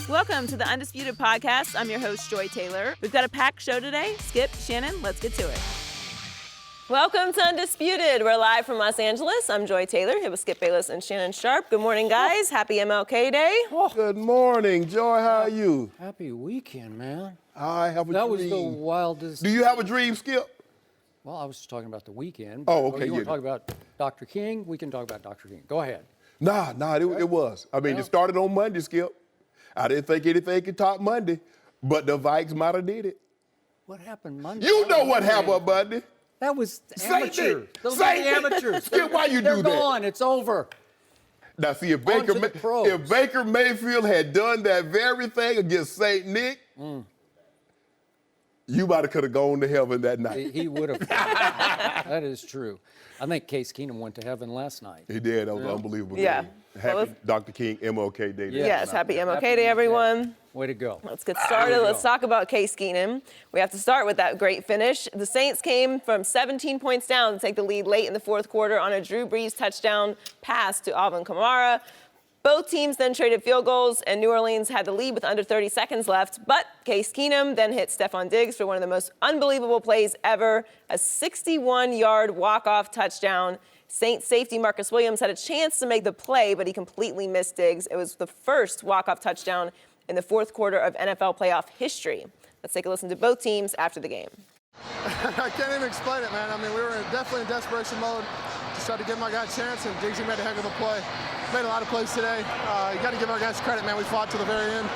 Welcome to the Undisputed Podcast. I'm your host, Joy Taylor. We've got a packed show today. Skip, Shannon, let's get to it. Welcome to Undisputed. We're live from Los Angeles. I'm Joy Taylor, here with Skip Bayless and Shannon Sharpe. Good morning, guys. Happy MLK Day. Good morning, Joy. How are you? Happy weekend, man. I have a dream. That was the wildest. Do you have a dream, Skip? Well, I was just talking about the weekend. Oh, okay. You want to talk about Dr. King? We can talk about Dr. King. Go ahead. Nah, it was. I mean, It started on Monday, Skip. I didn't think anything could top Monday, but the Vikes might have did it. What happened Monday? You know what happened on Monday. That was Same amateur. thing. Those Same are the thing. amateurs. Skip, why you They're do that? gone. It's over. Now, see, if On to the pros. Baker Mayfield had done that very thing against St. Nick, you might have could have gone to heaven that night. He would have. That is true. I think Case Keenum went to heaven last night. He did. That was unbelievable. Yeah. Game. Happy Dr. King MLK Day. Yes, happy MLK Day, everyone. Way to go. Let's get started. Let's talk about Case Keenum. We have to start with that great finish. The Saints came from 17 points down to take the lead late in the fourth quarter on a Drew Brees touchdown pass to Alvin Kamara. Both teams then traded field goals, and New Orleans had the lead with under 30 seconds left. But Case Keenum then hit Stephon Diggs for one of the most unbelievable plays ever, a 61-yard walk-off touchdown. Saints safety Marcus Williams had a chance to make the play, but he completely missed Diggs. It was the first walk-off touchdown in the fourth quarter of NFL playoff history. Let's take a listen to both teams after the game. I can't even explain it, man. I mean, we were definitely in desperation mode. Just tried to give my guy a chance, and Diggs made a heck of a play. Made a lot of plays today. You got to give our guys credit, man. We fought to the very end,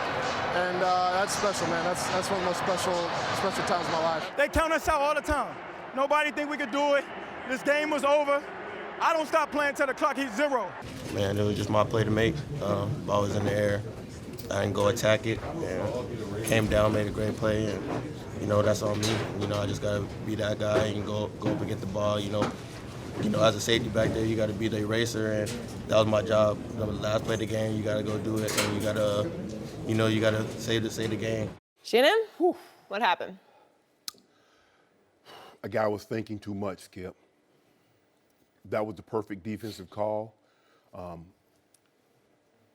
and that's special, man. That's one of the most special times of my life. They count us out all the time. Nobody think we could do it. This game was over. I don't stop playing till the clock hits 0. Man, it was just my play to make. Ball was in the air. I didn't go attack it. And came down, made a great play, and that's on me. I just gotta be that guy and go up and get the ball. As a safety back there, you gotta be the eraser, and that was my job. The last play of the game, you gotta go do it, and you gotta save the game. Shannon, what happened? A guy was thinking too much, Skip. That was the perfect defensive call.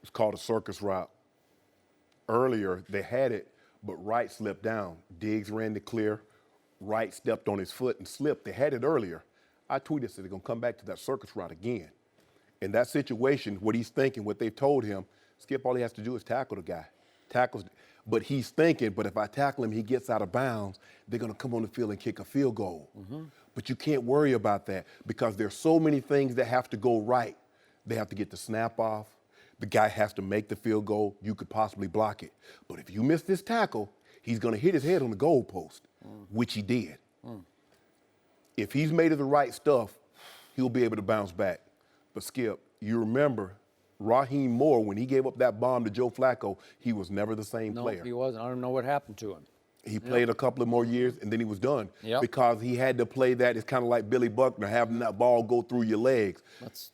It's called a circus route. Earlier, they had it, but Wright slipped down. Diggs ran the clear. Wright stepped on his foot and slipped. They had it earlier. I tweeted, said they're going to come back to that circus route again. In that situation, what he's thinking, what they've told him, Skip, all he has to do is tackle the guy. But he's thinking, but if I tackle him, he gets out of bounds, they're going to come on the field and kick a field goal. But you can't worry about that because there's so many things that have to go right. They have to get the snap off. The guy has to make the field goal. You could possibly block it. But if you miss this tackle, he's going to hit his head on the goal post, which he did. If he's made of the right stuff, he'll be able to bounce back. But Skip, you remember Raheem Moore, when he gave up that bomb to Joe Flacco, he was never the same player. No, he wasn't. I don't know what happened to him. He played a couple of more years, and then he was done. Yep. Because he had to play that. It's kind of like Billy Buckner, having that ball go through your legs.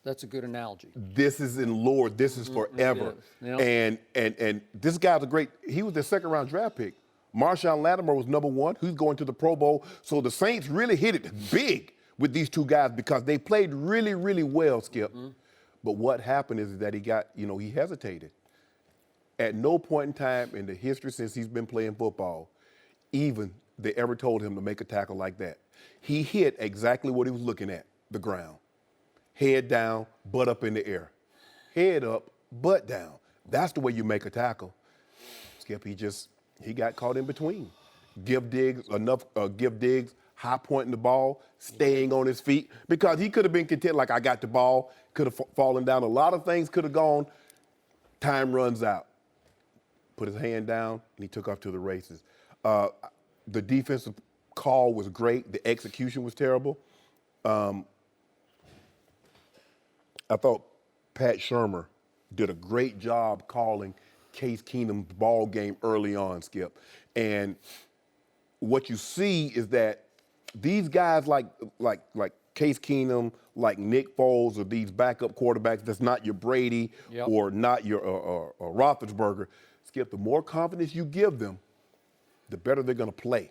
That's a good analogy. This is in Lord. This is forever. Yep. And this guy's he was the second-round draft pick. Marshawn Lattimore was number 1. He's going to the Pro Bowl. So the Saints really hit it big with these two guys because they played really, really well, Skip. But what happened is that he hesitated. At no point in time in the history since he's been playing football, even they ever told him to make a tackle like that. He hit exactly what he was looking at, the ground. Head down, butt up in the air. Head up, butt down. That's the way you make a tackle. Skip, he got caught in between. Give Diggs high pointing the ball, staying on his feet, because he could have been content, like I got the ball, could have fallen down. A lot of things could have gone. Time runs out. Put his hand down, and he took off to the races. The defensive call was great. The execution was terrible. I thought Pat Shurmur did a great job calling Case Keenum's ball game early on, Skip. And what you see is that these guys like Case Keenum, like Nick Foles, or these backup quarterbacks that's not your Brady or not your Roethlisberger, Skip, the more confidence you give them, the better they're going to play.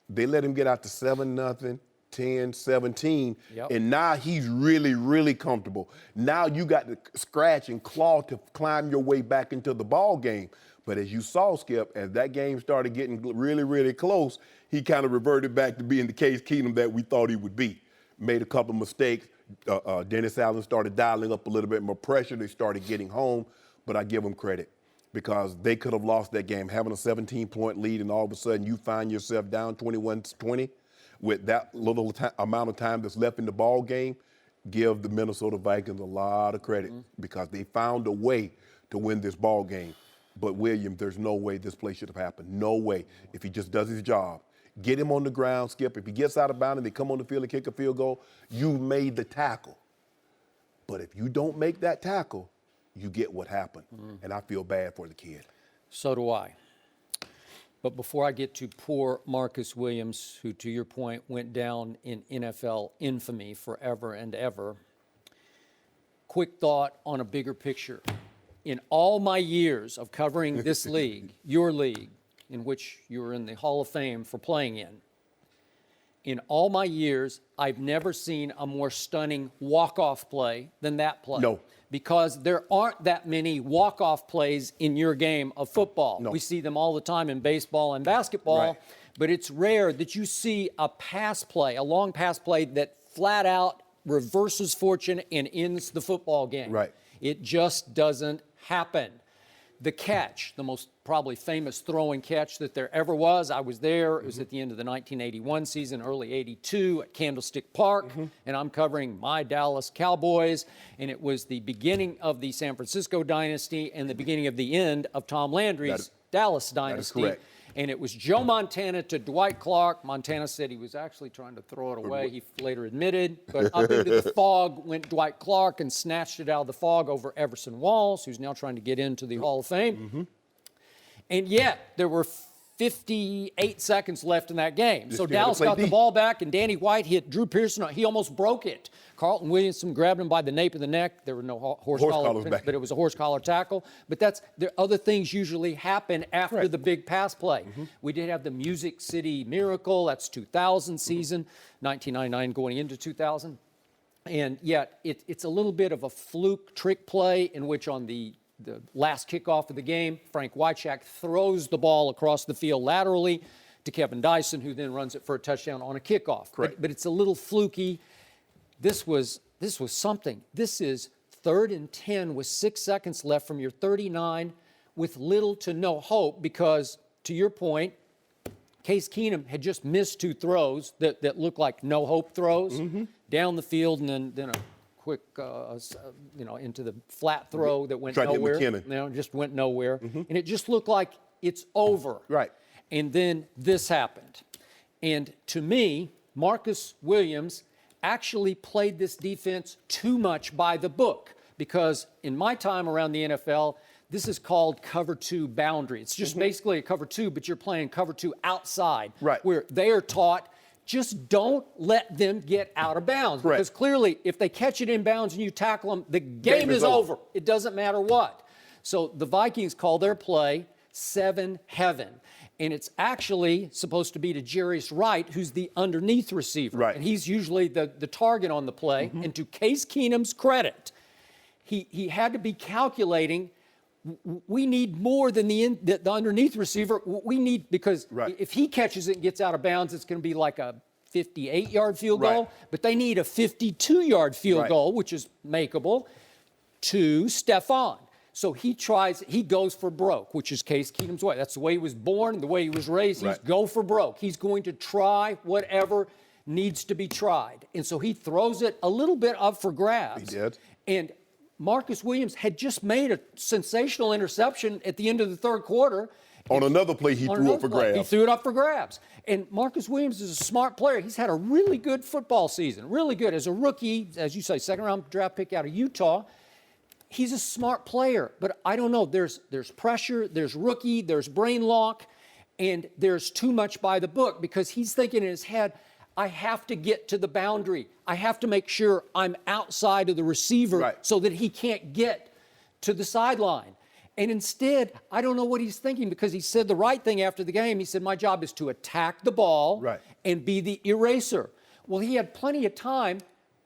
They let him get out to 7-0, 10, 17, and now he's really, really comfortable. Now you got to scratch and claw to climb your way back into the ball game. But as you saw, Skip, as that game started getting really, really close, he kind of reverted back to being the Case Keenum that we thought he would be. Made a couple of mistakes. Dennis Allen started dialing up a little bit more pressure. They started getting home, but I give them credit because they could have lost that game. Having a 17-point lead and all of a sudden you find yourself down 21-20 with that little amount of time that's left in the ball game, give the Minnesota Vikings a lot of credit because they found a way to win this ball game. But Williams, there's no way this play should have happened. No way. If he just does his job. Get him on the ground, Skip. If he gets out of bounds and they come on the field and kick a field goal, you made the tackle. But if you don't make that tackle, you get what happened. And I feel bad for the kid. So do I. But before I get to poor Marcus Williams, who, to your point, went down in NFL infamy forever and ever, quick thought on a bigger picture. In all my years of covering this league, your league, in which you were in the Hall of Fame for playing in all my years, I've never seen a more stunning walk-off play than that play. No. Because there aren't that many walk-off plays in your game of football. No. We see them all the time in baseball and basketball, Right. but it's rare that you see a pass play, a long pass play that flat out reverses fortune and ends the football game. Right. It just doesn't happen. The catch, the most probably famous throwing catch that there ever was. I was there. It was at the end of the 1981 season, early 82 at Candlestick Park, and I'm covering my Dallas Cowboys, and it was the beginning of the San Francisco dynasty and the beginning of the end of Tom Landry's Dallas dynasty. correct. And it was Joe Montana to Dwight Clark. Montana said he was actually trying to throw it away. He later admitted. But up into the fog went Dwight Clark and snatched it out of the fog over Everson Walls, who's now trying to get into the Hall of Fame. And yet, there were 58 seconds left in that game. So Dallas got the ball back, and Danny White hit Drew Pearson. He almost broke it. Carlton Williamson grabbed him by the nape of the neck. There were no horse collar, but it was a horse collar tackle. But there other things usually happen after the big pass play. We did have the Music City Miracle. That's 2000 season, 1999 going into 2000. And yet, it's a little bit of a fluke trick play in which on the last kickoff of the game, Frank Wycheck throws the ball across the field laterally to Kevin Dyson, who then runs it for a touchdown on a kickoff. But it's a little fluky. This was something. This is 3rd and 10 with 6 seconds left from your 39 with little to no hope because, to your point, Case Keenum had just missed 2 throws that looked like no hope throws down the field and then a quick, into the flat throw that went nowhere. Just went nowhere. And it just looked like it's over. Right. And then this happened. And to me, Marcus Williams actually played this defense too much by the book because in my time around the NFL, this is called cover 2 boundary. It's just basically a cover 2, but you're playing cover 2 outside. Right. Where they are taught just don't let them get out of bounds. Because clearly, if they catch it in bounds and you tackle them, the game is over. It doesn't matter what. So the Vikings call their play 7 Heaven. And it's actually supposed to be to Jarius Wright, who's the underneath receiver. Right. And he's usually the target on the play. And to Case Keenum's credit, he had to be calculating, we need more than the underneath receiver. We need, because if he catches it and gets out of bounds, it's going to be like a 58-yard field goal. But they need a 52-yard field goal, which is makeable, to Stephon. So he goes for broke, which is Case Keenum's way. That's the way he was born, the way he was raised. He's go for broke. He's going to try whatever needs to be tried. And so he throws it a little bit up for grabs. He did. And Marcus Williams had just made a sensational interception at the end of the 3rd quarter. On another play, he threw up for grabs. He threw it up for grabs. And Marcus Williams is a smart player. He's had a really good football season, really good. As a rookie, as you say, 2nd-round draft pick out of Utah. He's a smart player, but I don't know. There's pressure, there's rookie, there's brain lock, and there's too much by the book because he's thinking in his head, I have to get to the boundary. I have to make sure I'm outside of the receiver so that he can't get to the sideline. And instead, I don't know what he's thinking because he said the right thing after the game. He said, my job is to attack the ball and be the eraser. Well, he had plenty of time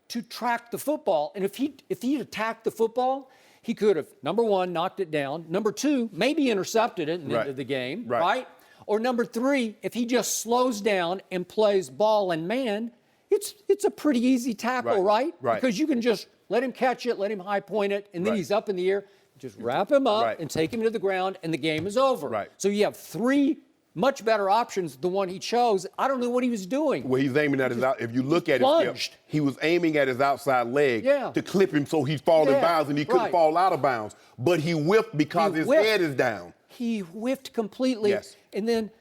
to track the football. And if he attacked the football, he could have, number one, knocked it down. Number two, maybe intercepted it in the end of the game, right? Or number three, if he just slows down and plays ball and man, it's a pretty easy tackle, right? Because you can just let him catch it, let him high point it, and then he's up in the air. Just wrap him up and take him to the ground, and the game is over. So you have three much better options than the one he chose. I don't know what he was doing. Well, he's aiming at his out. If you look at it, he was aiming at his outside leg to clip him so he'd fall in bounds and he couldn't fall out of bounds. But he whiffed because his head is down. He whiffed completely. And then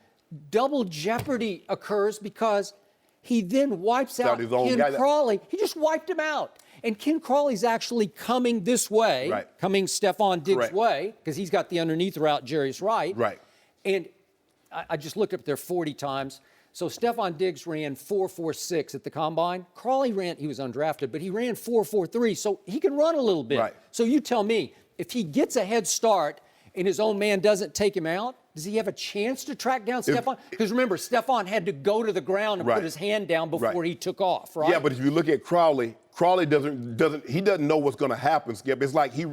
double jeopardy occurs because he then wipes out Ken Crawley. He just wiped him out. And Ken Crawley's actually coming this way, coming Stephon Diggs' way, because he's got the underneath route, Jarius Wright. And I just looked up there 40 times. So Stephon Diggs ran 4.46 at the combine. Crawley ran, he was undrafted, but he ran 4.43, so he can run a little bit. So you tell me, if he gets a head start and his own man doesn't take him out, does he have a chance to track down Stephon? Because remember, Stephon had to go to the ground and put his hand down before he took off, right? Yeah, but if you look at Crawley doesn't know what's going to happen, Skip. It's like he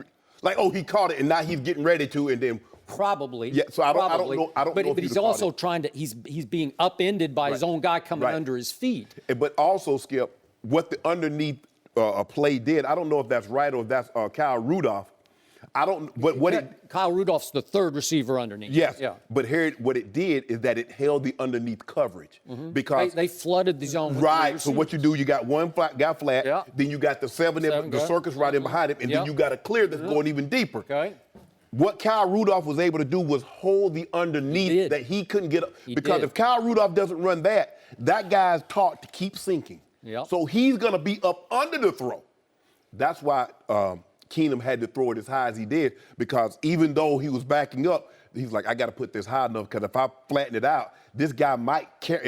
caught it and now he's getting ready to, and then probably. Yeah, so I don't know. But he's also trying to. He's being upended by his own guy coming under his feet. But also, Skip, what the underneath play did. I don't know if that's right or if that's Kyle Rudolph. I don't. But Kyle Rudolph's the third receiver underneath. Yes. Yeah. But here, what it did is that it held the underneath coverage because they flooded the zone. So what you do, you got one guy flat, then you got the seven the circus right in behind him, and then you got a clear that's going even deeper. What Kyle Rudolph was able to do was hold the underneath that he couldn't get up. Because if Kyle Rudolph doesn't run that guy's taught to keep sinking. So he's going to be up under the throw. That's why Keenum had to throw it as high as he did, because even though he was backing up, he's like, I got to put this high enough, because if I flatten it out, this guy might tip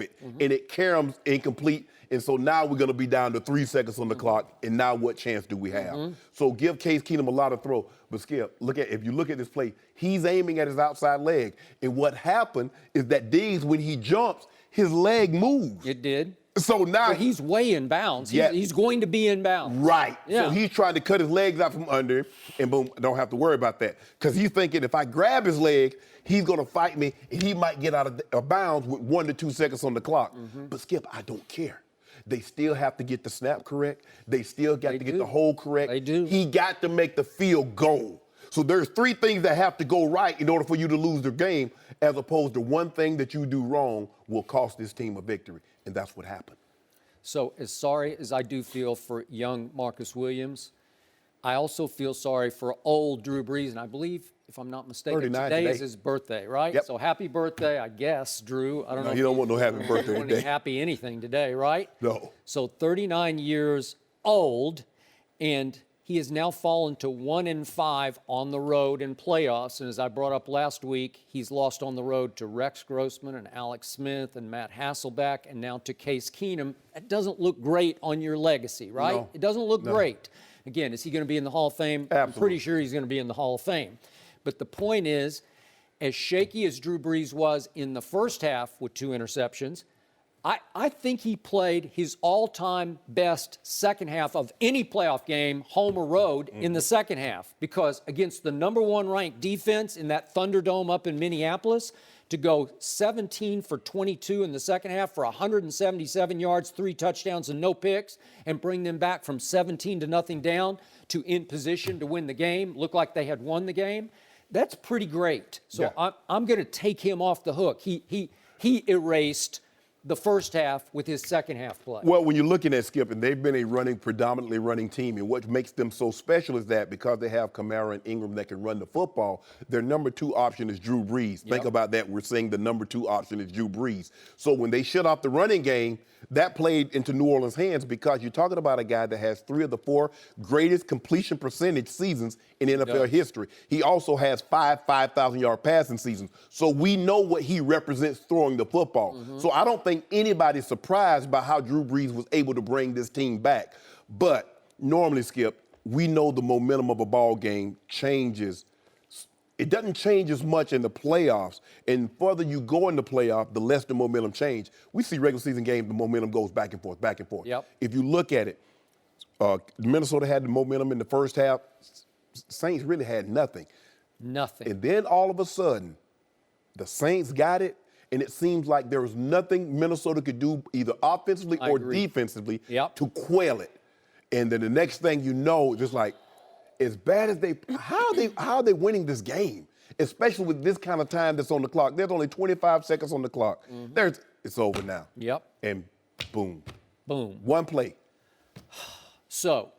it, and it caroms incomplete. And so now we're going to be down to 3 seconds on the clock, and now what chance do we have? So give Case Keenum a lot of throw. But Skip, if you look at this play, he's aiming at his outside leg. And what happened is that Diggs, when he jumps, his leg moves. It did. So now he's way in bounds. He's going to be in bounds. Right. Yeah. So he's trying to cut his legs out from under him, and boom, don't have to worry about that. Because he's thinking if I grab his leg, he's going to fight me, and he might get out of bounds with 1 to 2 seconds on the clock. But Skip, I don't care. They still have to get the snap correct. They still got to get the hold correct. They do. He got to make the field goal. So there's 3 things that have to go right in order for you to lose the game, as opposed to one thing that you do wrong will cost this team a victory. And that's what happened. So as sorry as I do feel for young Marcus Williams, I also feel sorry for old Drew Brees. And I believe, if I'm not mistaken, today is his birthday, right? Yep. So happy birthday, I guess, Drew. I don't know. You don't want no happy birthday today. today. Happy anything today, right? No. So 39 years old, and he has now fallen to 1-5 on the road in playoffs. And as I brought up last week, he's lost on the road to Rex Grossman and Alex Smith and Matt Hasselbeck, and now to Case Keenum. That doesn't look great on your legacy, right? No. It doesn't look great. Again, is he going to be in the Hall of Fame? Absolutely. I'm pretty sure he's going to be in the Hall of Fame. But the point is, as shaky as Drew Brees was in the first half with 2 interceptions, I think he played his all-time best second half of any playoff game, home or road, in the second half. Because against the number 1 ranked defense in that Thunderdome up in Minneapolis, to go 17 for 22 in the second half for 177 yards, 3 touchdowns, and no picks, and bring them back from 17-0 down to in position to win the game, look like they had won the game, that's pretty great. So I'm going to take him off the hook. He erased the first half with his second half play. Well, when you're looking at Skip, and they've been a predominantly running team, and what makes them so special is that because they have Kamara and Ingram that can run the football, their number 2 option is Drew Brees. Think about that. We're saying the number 2 option is Drew Brees. So when they shut off the running game, that played into New Orleans' hands, because you're talking about a guy that has 3 of the 4 greatest completion percentage seasons in NFL history. He also has 5 5,000-yard passing seasons. So we know what he represents throwing the football. So I don't think anybody's surprised by how Drew Brees was able to bring this team back. But normally, Skip, we know the momentum of a ball game changes. It doesn't change as much in the playoffs. And further you go in the playoff, the less the momentum change. We see regular season games, the momentum goes back and forth, back and forth. If you look at it, Minnesota had the momentum in the first half. Saints really had nothing. Nothing. And then all of a sudden, the Saints got it, and it seems like there was nothing Minnesota could do either offensively or defensively to quell it. And then the next thing you know, just like, as bad as how are they winning this game? Especially with this kind of time that's on the clock. There's only 25 seconds on the clock. It's over now. Yep. And boom. Boom. One play. So,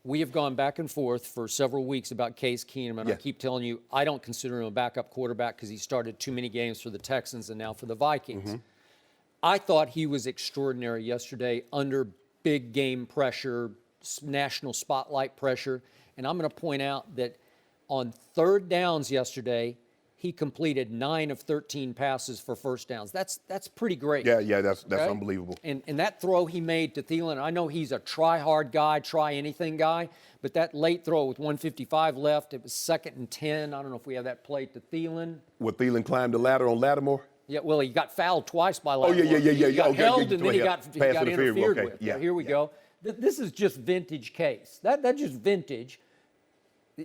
we have gone back and forth for several weeks about Case Keenum, and I keep telling you, I don't consider him a backup quarterback because he started too many games for the Texans and now for the Vikings. I thought he was extraordinary yesterday under big game pressure, national spotlight pressure, and I'm going to point out that on third downs yesterday, he completed 9 of 13 passes for first downs. That's pretty great. Yeah, that's unbelievable. And that throw he made to Thielen, I know he's a try-hard guy, try-anything guy, but that late throw with 1:55 left, it was 2nd and 10. I don't know if we have that play to Thielen. Where Thielen climbed the ladder on Lattimore? Yeah, well, he got fouled twice by Lattimore. Yeah. He got held, and then he got interfered interfered with. with. Yeah, here we go. This is just vintage Case. That's just vintage.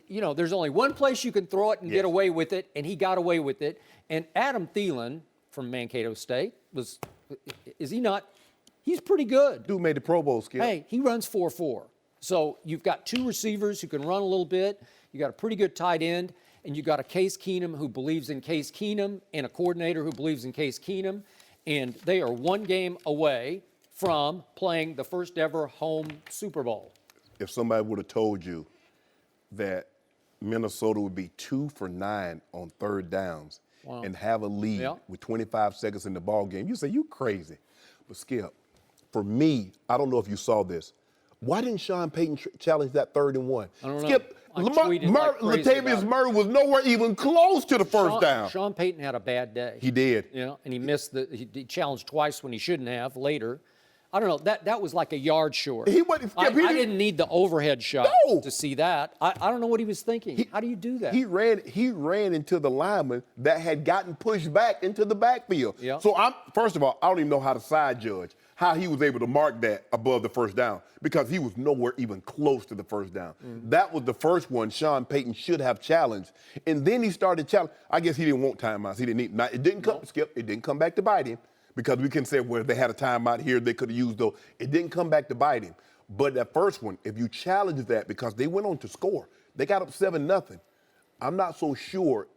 You know, there's only one place you can throw it and get away with it, and he got away with it. And Adam Thielen from Mankato State is he not? He's pretty good. Dude made the Pro Bowl, Skip. Hey, he runs 4.4. So you've got 2 receivers who can run a little bit. You got a pretty good tight end, and you got a Case Keenum who believes in Case Keenum and a coordinator who believes in Case Keenum, and they are 1 game away from playing the first ever home Super Bowl. If somebody would have told you that Minnesota would be 2 for 9 on third downs and have a lead with 25 seconds in the ball game, you say, you crazy. But Skip, for me, I don't know if you saw this. Why didn't Sean Payton challenge that 3rd and 1? I don't know. Skip, Latavius Murray was nowhere even close to the first down. Sean Payton had a bad day. He did. You know, and he missed he challenged twice when he shouldn't have later. I don't know. That was like a yard short. He wasn't. I didn't need the overhead shot to see that. I don't know what he was thinking. How do you do that? He ran into the lineman that had gotten pushed back into the backfield. Yeah. So first of all, I don't even know how to side judge how he was able to mark that above the first down because he was nowhere even close to the first down. That was the first one Sean Payton should have challenged. And then he started challenging. I guess he didn't want timeouts. He didn't need. Now, it didn't come, Skip, it didn't come back to bite him. Because we can say, well, if they had a timeout here, they could have used those. It didn't come back to bite him. But that first one, if you challenge that, because they went on to score, they got up 7-0. I'm not so sure.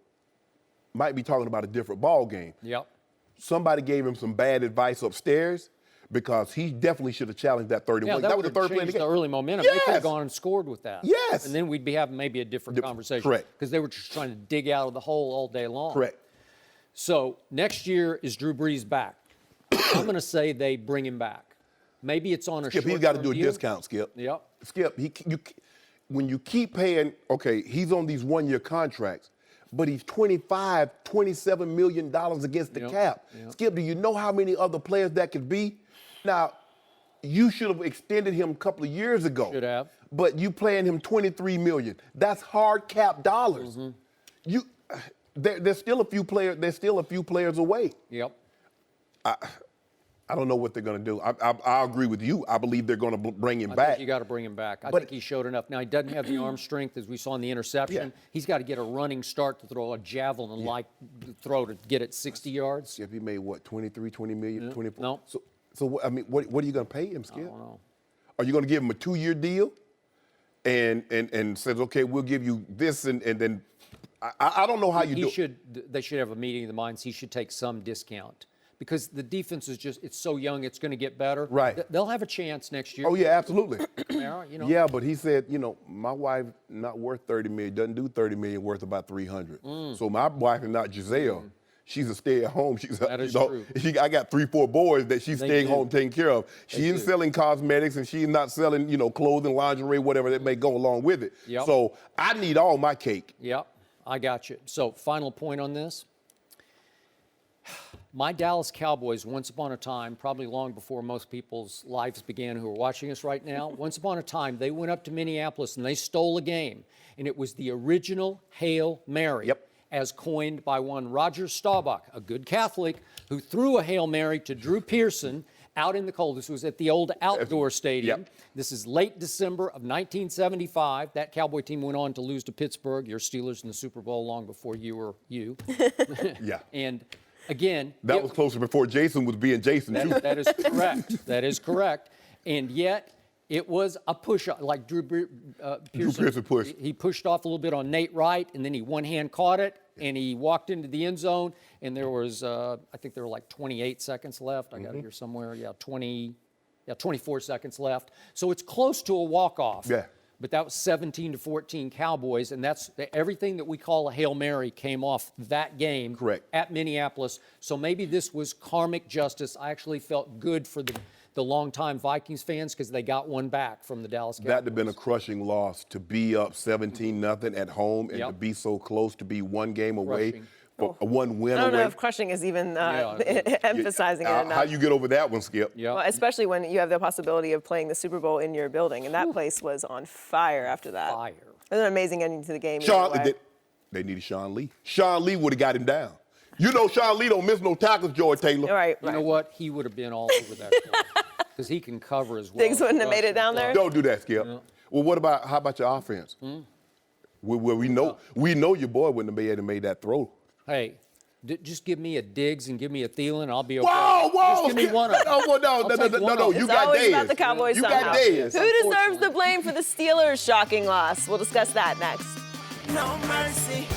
Might be talking about a different ball game. Yep. Somebody gave him some bad advice upstairs because he definitely should have challenged that 31. Yeah, that was the third play. The early momentum. Yes. They could have gone and scored with that. Yes. And then we'd be having maybe a different conversation. Correct. Because they were just trying to dig out of the hole all day long. Correct. So next year is Drew Brees back. I'm going to say they bring him back. Maybe it's on a Skip, short-term he's got to do a deal. discount, Skip. Yep. Skip, when you keep paying, okay, he's on these 1-year contracts, but he's $27 million against the cap. Yep. Skip, do you know how many other players that could be? Now, you should have extended him a couple of years ago. Should have. But you paying him $23 million. That's hard cap dollars. There's still a few players. There's still a few players away. Yep. I don't know what they're going to do. I agree with you. I believe they're going to bring him back. I think you got to bring him back. I think he showed enough. Now, he doesn't have the arm strength, as we saw in the interception. Yeah. He's got to get a running start to throw a javelin-like throw to get it 60 yards. Skip, he made what, 23, 20 million, 24? No. So I mean, what are you going to pay him, Skip? I don't know. Are you going to give him a 2-year deal and says, okay, we'll give you this and then I don't know how you do it. They should have a meeting of the minds. He should take some discount. Because the defense is it's so young, it's going to get better. Right. They'll have a chance next year. Oh, yeah, absolutely. Yeah, but he said, my wife not worth $30 million, doesn't do $30 million, worth about $300. So my wife is not Giselle. She's a stay-at-home. That is true. I got 3-4 boys that she's staying home taking care of. She isn't selling cosmetics and she's not selling, clothing, lingerie, whatever that may go along with it. Yep. So I need all my cake. Yep, I got you. So final point on this. My Dallas Cowboys, once upon a time, probably long before most people's lives began who are watching us right now, once upon a time, they went up to Minneapolis and they stole a game. And it was the original Hail Mary, as coined by one Roger Staubach, a good Catholic, who threw a Hail Mary to Drew Pearson out in the cold. This was at the old outdoor stadium. Yep. This is late December of 1975. That Cowboy team went on to lose to Pittsburgh, your Steelers, in the Super Bowl long before you were you. Yeah. And again, That was closer before Jason was being Jason, too. that is correct. That is correct. And yet, it was a push-up, like Drew Pearson pushed. He pushed off a little bit on Nate Wright, and then he one-hand caught it, and he walked into the end zone, and there was, I think there were like 28 seconds left. I got it here somewhere. 24 seconds left. So it's close to a walk-off. Yeah. But that was 17-14 Cowboys, and that's everything that we call a Hail Mary came off that game. Correct. At Minneapolis. So maybe this was karmic justice. I actually felt good for the longtime Vikings fans because they got one back from the Dallas Cowboys. That would have been a crushing loss to be up 17-0 at home and to be so close to be one game away, one win away. I don't know if crushing is even emphasizing it enough. How you get over that one, Skip? Yeah. Well, especially when you have the possibility of playing the Super Bowl in your building, and that place was on fire after that. Fire. It was an amazing ending to the game. They needed Sean Lee. Sean Lee would have got him down. You know Sean Lee don't miss no tackles, Joy Taylor. Right. You know what? He would have been all over that because he can cover as well. Diggs wouldn't have made it down there? Don't do that, Skip. Yeah. Well, how about your offense? Where we know your boy wouldn't have made that throw. Hey, just give me a Diggs and give me a Thielen, and I'll be okay. Whoa! Just give me one of them. No. You It's got always Dez. about the Cowboys You somehow. got Dez. Who deserves the blame for the Steelers' shocking loss? We'll discuss that next. No mercy.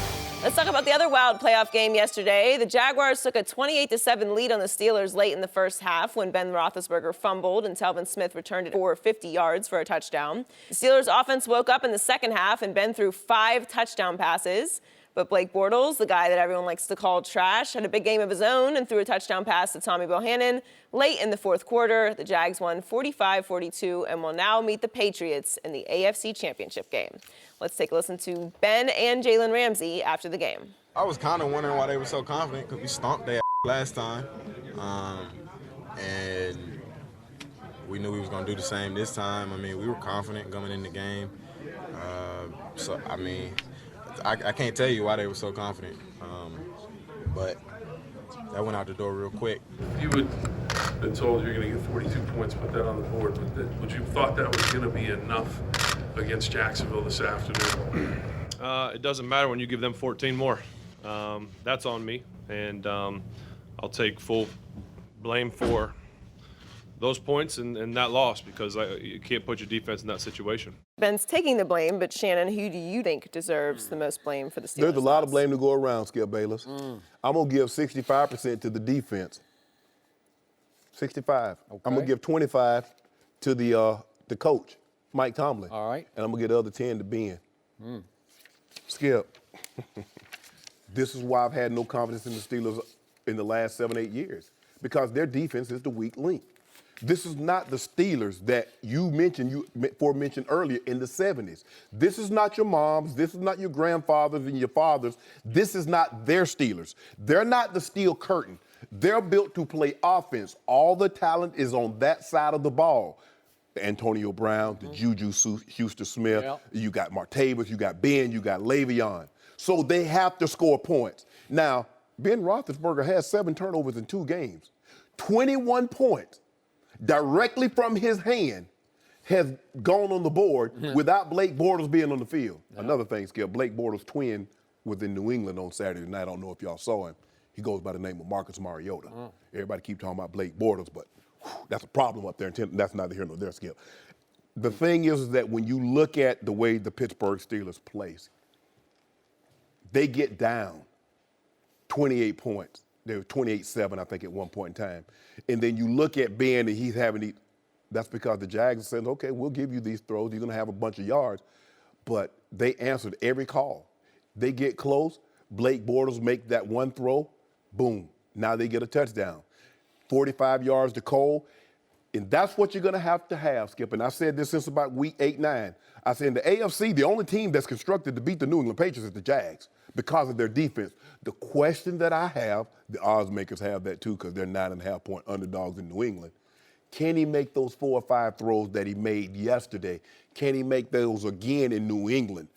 Let's talk about the other wild playoff game yesterday. The Jaguars took a 28-7 lead on the Steelers late in the first half when Ben Roethlisberger fumbled and Telvin Smith returned it for 50 yards for a touchdown. The Steelers' offense woke up in the second half and Ben threw 5 touchdown passes. But Blake Bortles, the guy that everyone likes to call trash, had a big game of his own and threw a touchdown pass to Tommy Bohannon late in the fourth quarter. The Jags won 45-42 and will now meet the Patriots in the AFC Championship game. Let's take a listen to Ben and Jalen Ramsey after the game. I was kind of wondering why they were so confident because we stomped their last time. And we knew we was going to do the same this time. I mean, we were confident coming in the game. I can't tell you why they were so confident, but that went out the door real quick. You would have been told you're going to get 42 points, put that on the board, but would you have thought that was going to be enough against Jacksonville this afternoon? It doesn't matter when you give them 14 more. That's on me, and I'll take full blame for those points and that loss because you can't put your defense in that situation. Ben's taking the blame, but Shannon, who do you think deserves the most blame for the Steelers? There's a lot of blame to go around, Skip Bayless. I'm going to give 65% to the defense. 65. Okay. I'm going to give 25 to the coach, Mike Tomlin. All right. And I'm going to give the other 10 to Ben. Skip, this is why I've had no confidence in the Steelers in the last 7-8 years, because their defense is the weak link. This is not the Steelers that you mentioned earlier in the 70s. This is not your moms. This is not your grandfathers and your fathers. This is not their Steelers. They're not the steel curtain. They're built to play offense. All the talent is on that side of the ball. The Antonio Brown, the Juju Schuster-Smith. Yep. You got Martavis, you got Ben, you got Le'Veon. So they have to score points. Now, Ben Roethlisberger has 7 turnovers in 2 games. 21 points directly from his hand has gone on the board without Blake Bortles being on the field. Yeah. Another thing, Skip, Blake Bortles' twin was in New England on Saturday night. I don't know if y'all saw him. He goes by the name of Marcus Mariota. Everybody keep talking about Blake Bortles, but that's a problem up there. That's neither here nor there, Skip. The thing is that when you look at the way the Pittsburgh Steelers play, they get down 28 points. They were 28-7, I think, at one point in time. And then you look at Ben, and he's having that's because the Jags said, okay, we'll give you these throws. You're going to have a bunch of yards. But they answered every call. They get close. Blake Bortles make that one throw. Boom. Now they get a touchdown. 45 yards to Cole. And that's what you're going to have, Skip. And I said this since about week 8, 9. I said in the AFC, the only team that's constructed to beat the New England Patriots is the Jags because of their defense. The question that I have, the odds makers have that too because they're 9.5-point underdogs in New England. Can he make those 4 or 5 throws that he made yesterday? Can he make those again in New England?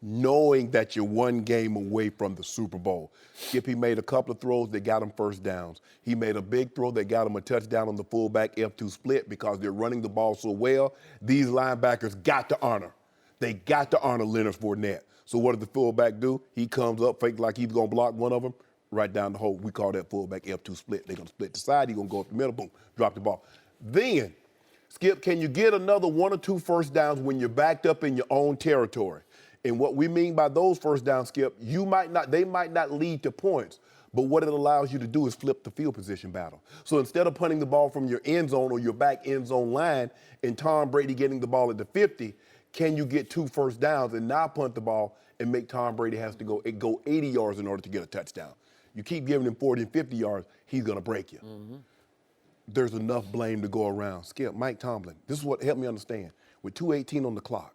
knowing that you're one game away from the Super Bowl. Skip, he made a couple of throws that got him first downs. He made a big throw that got him a touchdown on the fullback F2 split because they're running the ball so well. These linebackers got to honor. They got to honor Leonard Fournette. So what did the fullback do? He comes up, fake like he's going to block one of them, right down the hole. We call that fullback F2 split. They're going to split the side. He's going to go up the middle, boom, drop the ball. Then, Skip, can you get another 1 or 2 first downs when you're backed up in your own territory? And what we mean by those first downs, Skip, they might not lead to points, but what it allows you to do is flip the field position battle. So instead of punting the ball from your end zone or your back end zone line and Tom Brady getting the ball at the 50, can you get 2 first downs and not punt the ball and make Tom Brady has to go 80 yards in order to get a touchdown? You keep giving him 40 and 50 yards, he's going to break you. Mm-hmm. There's enough blame to go around. Skip, Mike Tomlin, this is what helped me understand. With 2:18 on the clock,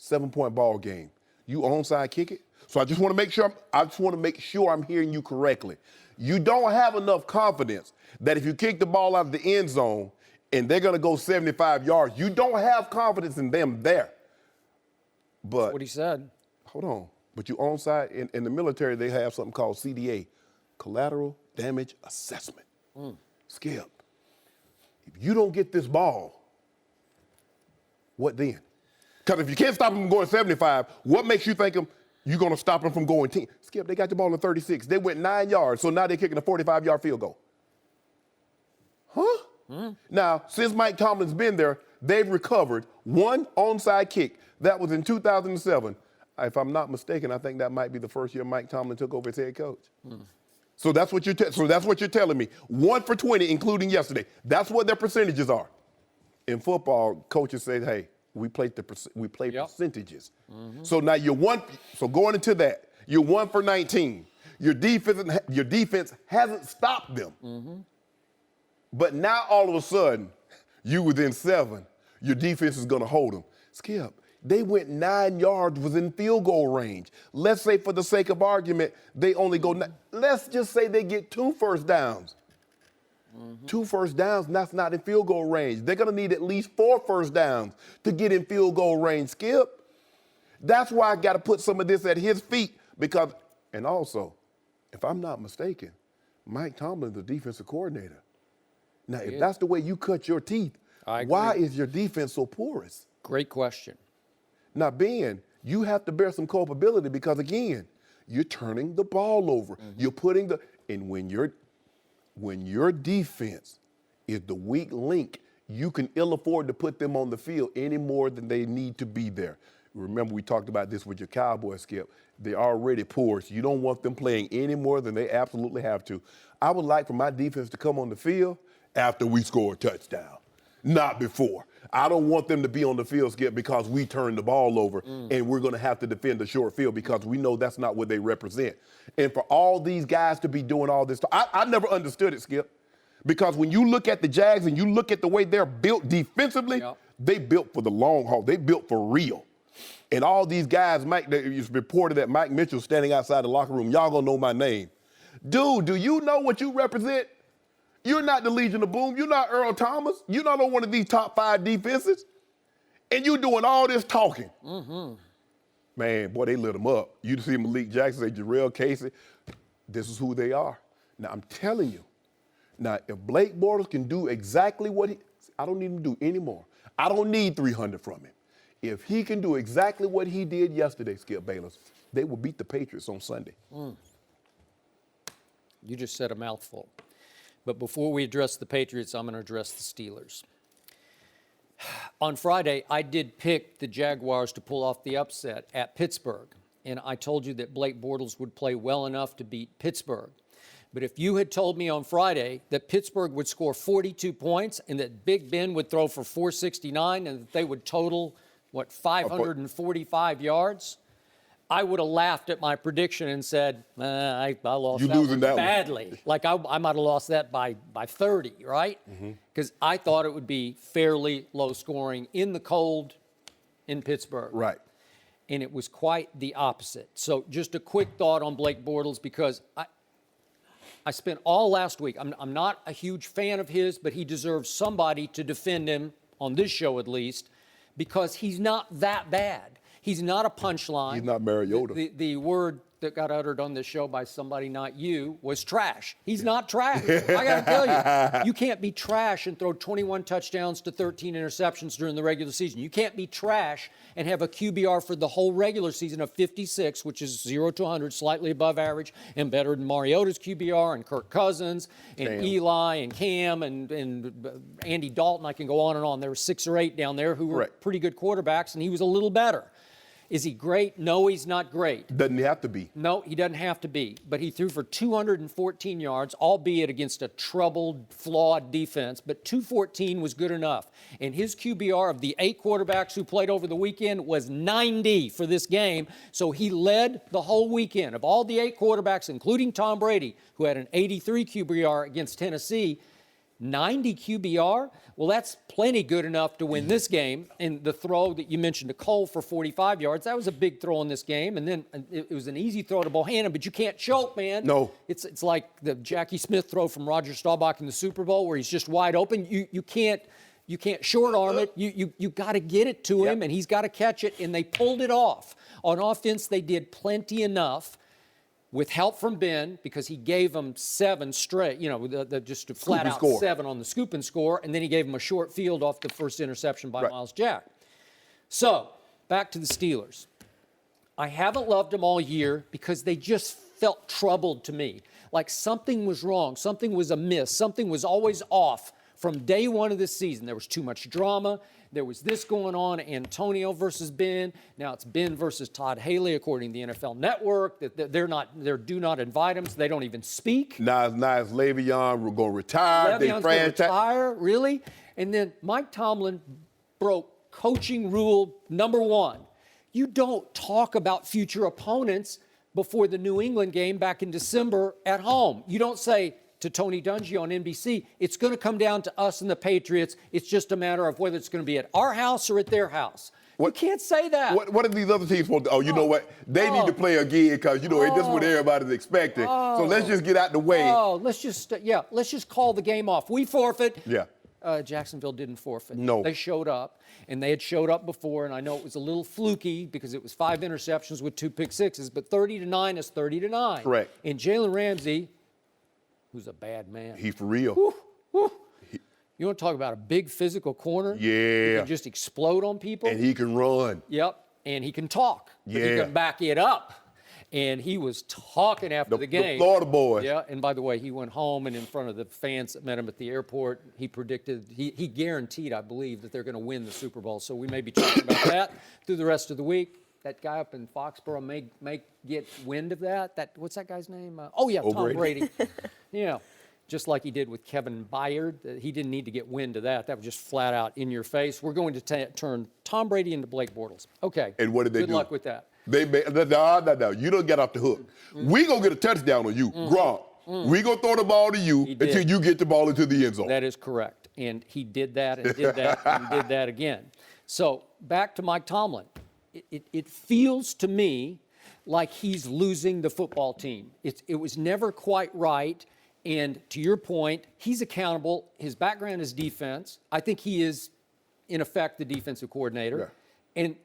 7-point ball game, you onside kick it? So I just want to make sure I'm hearing you correctly. You don't have enough confidence that if you kick the ball out of the end zone and they're going to go 75 yards, you don't have confidence in them there. But that's what he said. Hold on. But you onside, in the military, they have something called CDA, collateral damage assessment. Skip, if you don't get this ball, what then? Because if you can't stop them from going 75, what makes you think you're going to stop them from going 10? Skip, they got the ball in 36. They went 9 yards, so now they're kicking a 45-yard field goal. Huh? Now, since Mike Tomlin's been there, they've recovered 1 onside kick. That was in 2007. If I'm not mistaken, I think that might be the first year Mike Tomlin took over as head coach. So that's what you're telling me. 1 for 20, including yesterday. That's what their percentages are. In football, coaches say, "Hey, we play percentages." So now So going into that, you're 1 for 19. Your defense hasn't stopped them. But now all of a sudden, you within 7. Your defense is going to hold them. Skip, they went 9 yards within field goal range. Let's say for the sake of argument, they only go, let's just say they get 2 first downs. 2 first downs, that's not in field goal range. They're going to need at least 4 first downs to get in field goal range, Skip. That's why I got to put some of this at his feet because, and also, if I'm not mistaken, Mike Tomlin's the defensive coordinator. Now, if that's the way you cut your teeth, why is your defense so porous? Great question. Now, Ben, you have to bear some culpability because, again, you're turning the ball over. You're putting and when your defense is the weak link, you can ill afford to put them on the field any more than they need to be there. Remember, we talked about this with your Cowboys, Skip. They're already poor, so you don't want them playing any more than they absolutely have to. I would like for my defense to come on the field after we score a touchdown, not before. I don't want them to be on the field, Skip, because we turned the ball over and we're going to have to defend the short field because we know that's not what they represent. And for all these guys to be doing all this, I never understood it, Skip, because when you look at the Jags and you look at the way they're built defensively, they built for the long haul. They built for real. And all these guys, it's reported that Mike Mitchell's standing outside the locker room. Y'all going to know my name. Dude, do you know what you represent? You're not the Legion of Boom. You're not Earl Thomas. You're not on one of these top 5 defenses. And you're doing all this talking. Man, boy, they lit them up. You see Malik Jackson, say Jarrell Casey. This is who they are. Now, I'm telling you. Now, if Blake Bortles can do exactly what I don't need him to do anymore. I don't need 300 from him. If he can do exactly what he did yesterday, Skip Bayless, they will beat the Patriots on Sunday. You just said a mouthful. But before we address the Patriots, I'm going to address the Steelers. On Friday, I did pick the Jaguars to pull off the upset at Pittsburgh. And I told you that Blake Bortles would play well enough to beat Pittsburgh. But if you had told me on Friday that Pittsburgh would score 42 points and that Big Ben would throw for 469 and that they would total, 545 yards, I would have laughed at my prediction and said, I lost that one badly. Like I might have lost that by 30, right? Because I thought it would be fairly low scoring in the cold in Pittsburgh. Right. And it was quite the opposite. So just a quick thought on Blake Bortles because I spent all last week, I'm not a huge fan of his, but he deserves somebody to defend him, on this show at least, because he's not that bad. He's not a punchline. He's not Mariota. The word that got uttered on this show by somebody, not you, was trash. He's not trash. I got to tell you, you can't be trash and throw 21 touchdowns to 13 interceptions during the regular season. You can't be trash and have a QBR for the whole regular season of 56, which is 0 to 100, slightly above average, and better than Mariota's QBR and Kirk Cousins and Eli and Cam and Andy Dalton. I can go on and on. There were 6 or 8 down there who were pretty good quarterbacks, and he was a little better. Is he great? No, he's not great. Doesn't have to be. No, he doesn't have to be. But he threw for 214 yards, albeit against a troubled, flawed defense. But 214 was good enough. And his QBR of the 8 quarterbacks who played over the weekend was 90 for this game. So he led the whole weekend. Of all the 8 quarterbacks, including Tom Brady, who had an 83 QBR against Tennessee, 90 QBR? Well, that's plenty good enough to win this game. And the throw that you mentioned to Cole for 45 yards, that was a big throw in this game. And then it was an easy throw to Bohannon, but you can't choke, man. No. It's like the Jackie Smith throw from Roger Staubach in the Super Bowl where he's just wide open. You can't short arm it. You got to get it to him, and he's got to catch it. And they pulled it off. On offense, they did plenty enough with help from Ben, because he gave them 7 straight, just a flat-out 7 on the scoop and score, and then he gave them a short field off the first interception by Miles Jack. So, back to the Steelers. I haven't loved them all year because they just felt troubled to me. Like something was wrong, something was amiss, something was always off from day one of this season. There was too much drama. There was this going on, Antonio versus Ben. Now it's Ben versus Todd Haley, according to the NFL Network. They're do not invite him, so they don't even speak. Now it's Le'Veon. We're going to retire. Le'Veon's going to retire, really? And then Mike Tomlin broke coaching rule number 1. You don't talk about future opponents before the New England game back in December at home. You don't say to Tony Dungy on NBC, it's going to come down to us and the Patriots. It's just a matter of whether it's going to be at our house or at their house. You can't say that. What are these other teams supposed to? Oh, you know what? They need to play again because, this is what everybody's expecting. So let's just get out the way. Let's just call the game off. We forfeit. Yeah. Jacksonville didn't forfeit. No. They showed up, and they had showed up before, and I know it was a little fluky because it was 5 interceptions with 2 pick sixes, but 30-9 is 30-9. Correct. And Jalen Ramsey, who's a bad man. He's for real. You want to talk about a big physical corner? Yeah. He can just explode on people. And he can run. Yep. And he can talk. Yeah. But he can back it up. And he was talking after the game. The Florida boy. Yeah. And by the way, he went home and in front of the fans that met him at the airport, he predicted, he guaranteed, I believe, that they're going to win the Super Bowl. So we may be talking about that through the rest of the week. That guy up in Foxborough may get wind of that. What's that guy's name? Tom Brady. Yeah. Just like he did with Kevin Byard. He didn't need to get wind of that. That was just flat out in your face. We're going to turn Tom Brady into Blake Bortles. Okay. And what did they do? Good luck with that. No. You don't get off the hook. We going to get a touchdown on you. Gronk. We going to throw the ball to you until you get the ball into the end zone. That is correct. And he did that and did that and did that again. So back to Mike Tomlin. It feels to me like he's losing the football team. It was never quite right. And to your point, he's accountable. His background is defense. I think he is, in effect, the defensive coordinator. Yeah. And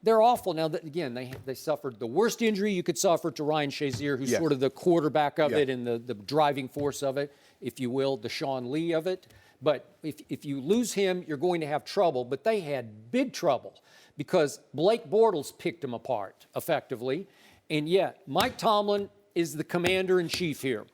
they're awful. Now, again, they suffered the worst injury you could suffer to Ryan Shazier, who's sort of the quarterback of it and the driving force of it, if you will, the Sean Lee of it. But if you lose him, you're going to have trouble. But they had big trouble because Blake Bortles picked them apart, effectively. And yet, Mike Tomlin is the commander-in-chief here.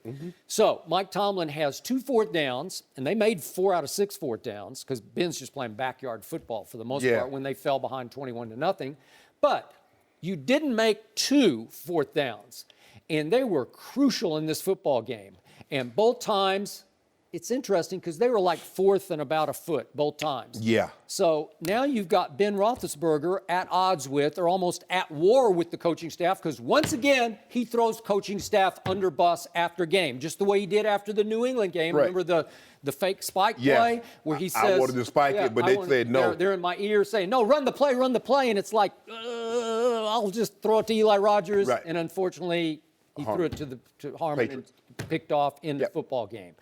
So Mike Tomlin has 2 4th downs, and they made 4 out of 6 4th downs because Ben's just playing backyard football for the most part when they fell behind 21-0. But you didn't make 2 4th downs, and they were crucial in this football game. And both times, it's interesting because they were like 4th and about a foot both times. Yeah. So now you've got Ben Roethlisberger at odds with, or almost at war with the coaching staff, because once again, he throws coaching staff under bus after game, just the way he did after the New England game. Right. Remember the fake spike play where he says, I wanted to spike it, but they said no. They're in my ear saying, no, run the play. And it's like, I'll just throw it to Eli Rogers. Right. And unfortunately, he threw it to Harmon and picked off in the football game.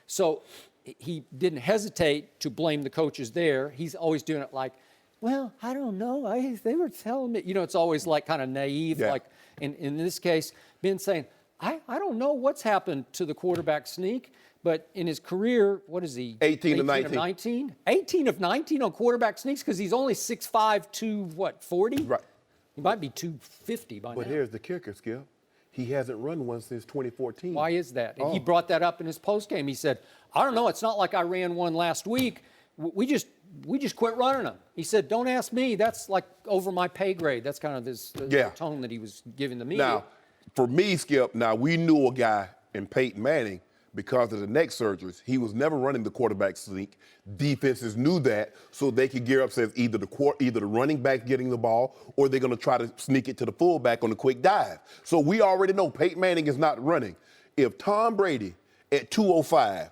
So he didn't hesitate to blame the coaches there. He's always doing it like, well, I don't know. They were telling me, it's always like kind of naive. Yeah. Like in this case, Ben saying, I don't know what's happened to the quarterback sneak, but in his career, what is he? 18 of 19? 18 of 19 on quarterback sneaks because he's only 6'5", 40? Right. He might be 250 by now. But here's the kicker, Skip. He hasn't run one since 2014. Why is that? And he brought that up in his postgame. He said, I don't know. It's not like I ran one last week. We just quit running them. He said, don't ask me. That's like over my pay grade. That's kind of the tone that he was giving the media. Now, for me, Skip, we knew a guy in Peyton Manning because of the neck surgeries. He was never running the quarterback sneak. Defenses knew that, so they could gear up, says either the running back getting the ball or they're going to try to sneak it to the fullback on the quick dive. So we already know Peyton Manning is not running. If Tom Brady at 205,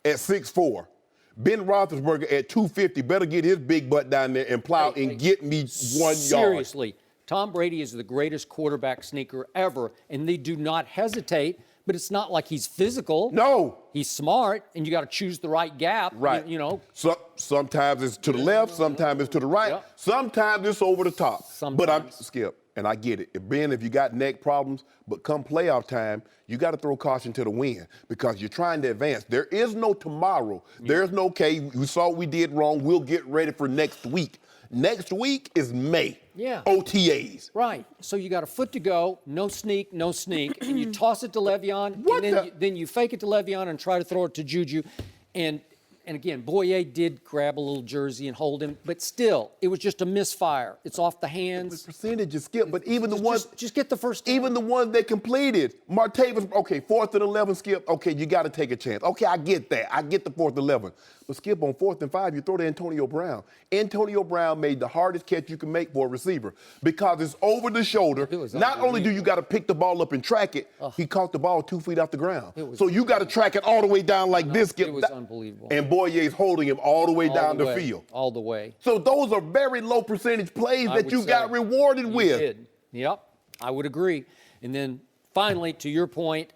at 6'4", Ben Roethlisberger at 250 better get his big butt down there and plow and get me 1 yard. Seriously, Tom Brady is the greatest quarterback sneaker ever, and they do not hesitate. But it's not like he's physical. No. He's smart, and you got to choose the right gap. Right. So, sometimes it's to the left, sometimes it's to the right, sometimes it's over the top. But I'm Skip, and I get it. If you got neck problems, but come playoff time, you got to throw caution to the wind because you're trying to advance. There is no tomorrow. There's no, okay, we saw what we did wrong. We'll get ready for next week. Next week is May. Yeah. OTAs. Right. So you got a foot to go, no sneak, and you toss it to Le'Veon, and then you fake it to Le'Veon and try to throw it to Juju. And again, Boye did grab a little jersey and hold him, but still, it was just a misfire. It's off the hands. The percentages, Skip, but even the ones... Just get the first down. Even the ones they completed. Martavis, okay, 4th and 11, Skip, okay, you got to take a chance. Okay, I get that. I get the 4th and 11. But Skip, on 4th and 5, you throw to Antonio Brown. Antonio Brown made the hardest catch you can make for a receiver because it's over the shoulder. Not only do you got to pick the ball up and track it, he caught the ball 2 feet off the ground. So you got to track it all the way down like this, Skip. It was unbelievable. And Boye's holding him all the way down the field. All the way. So those are very low percentage plays that you got rewarded with. Did. Yep, I would agree. And then finally, to your point,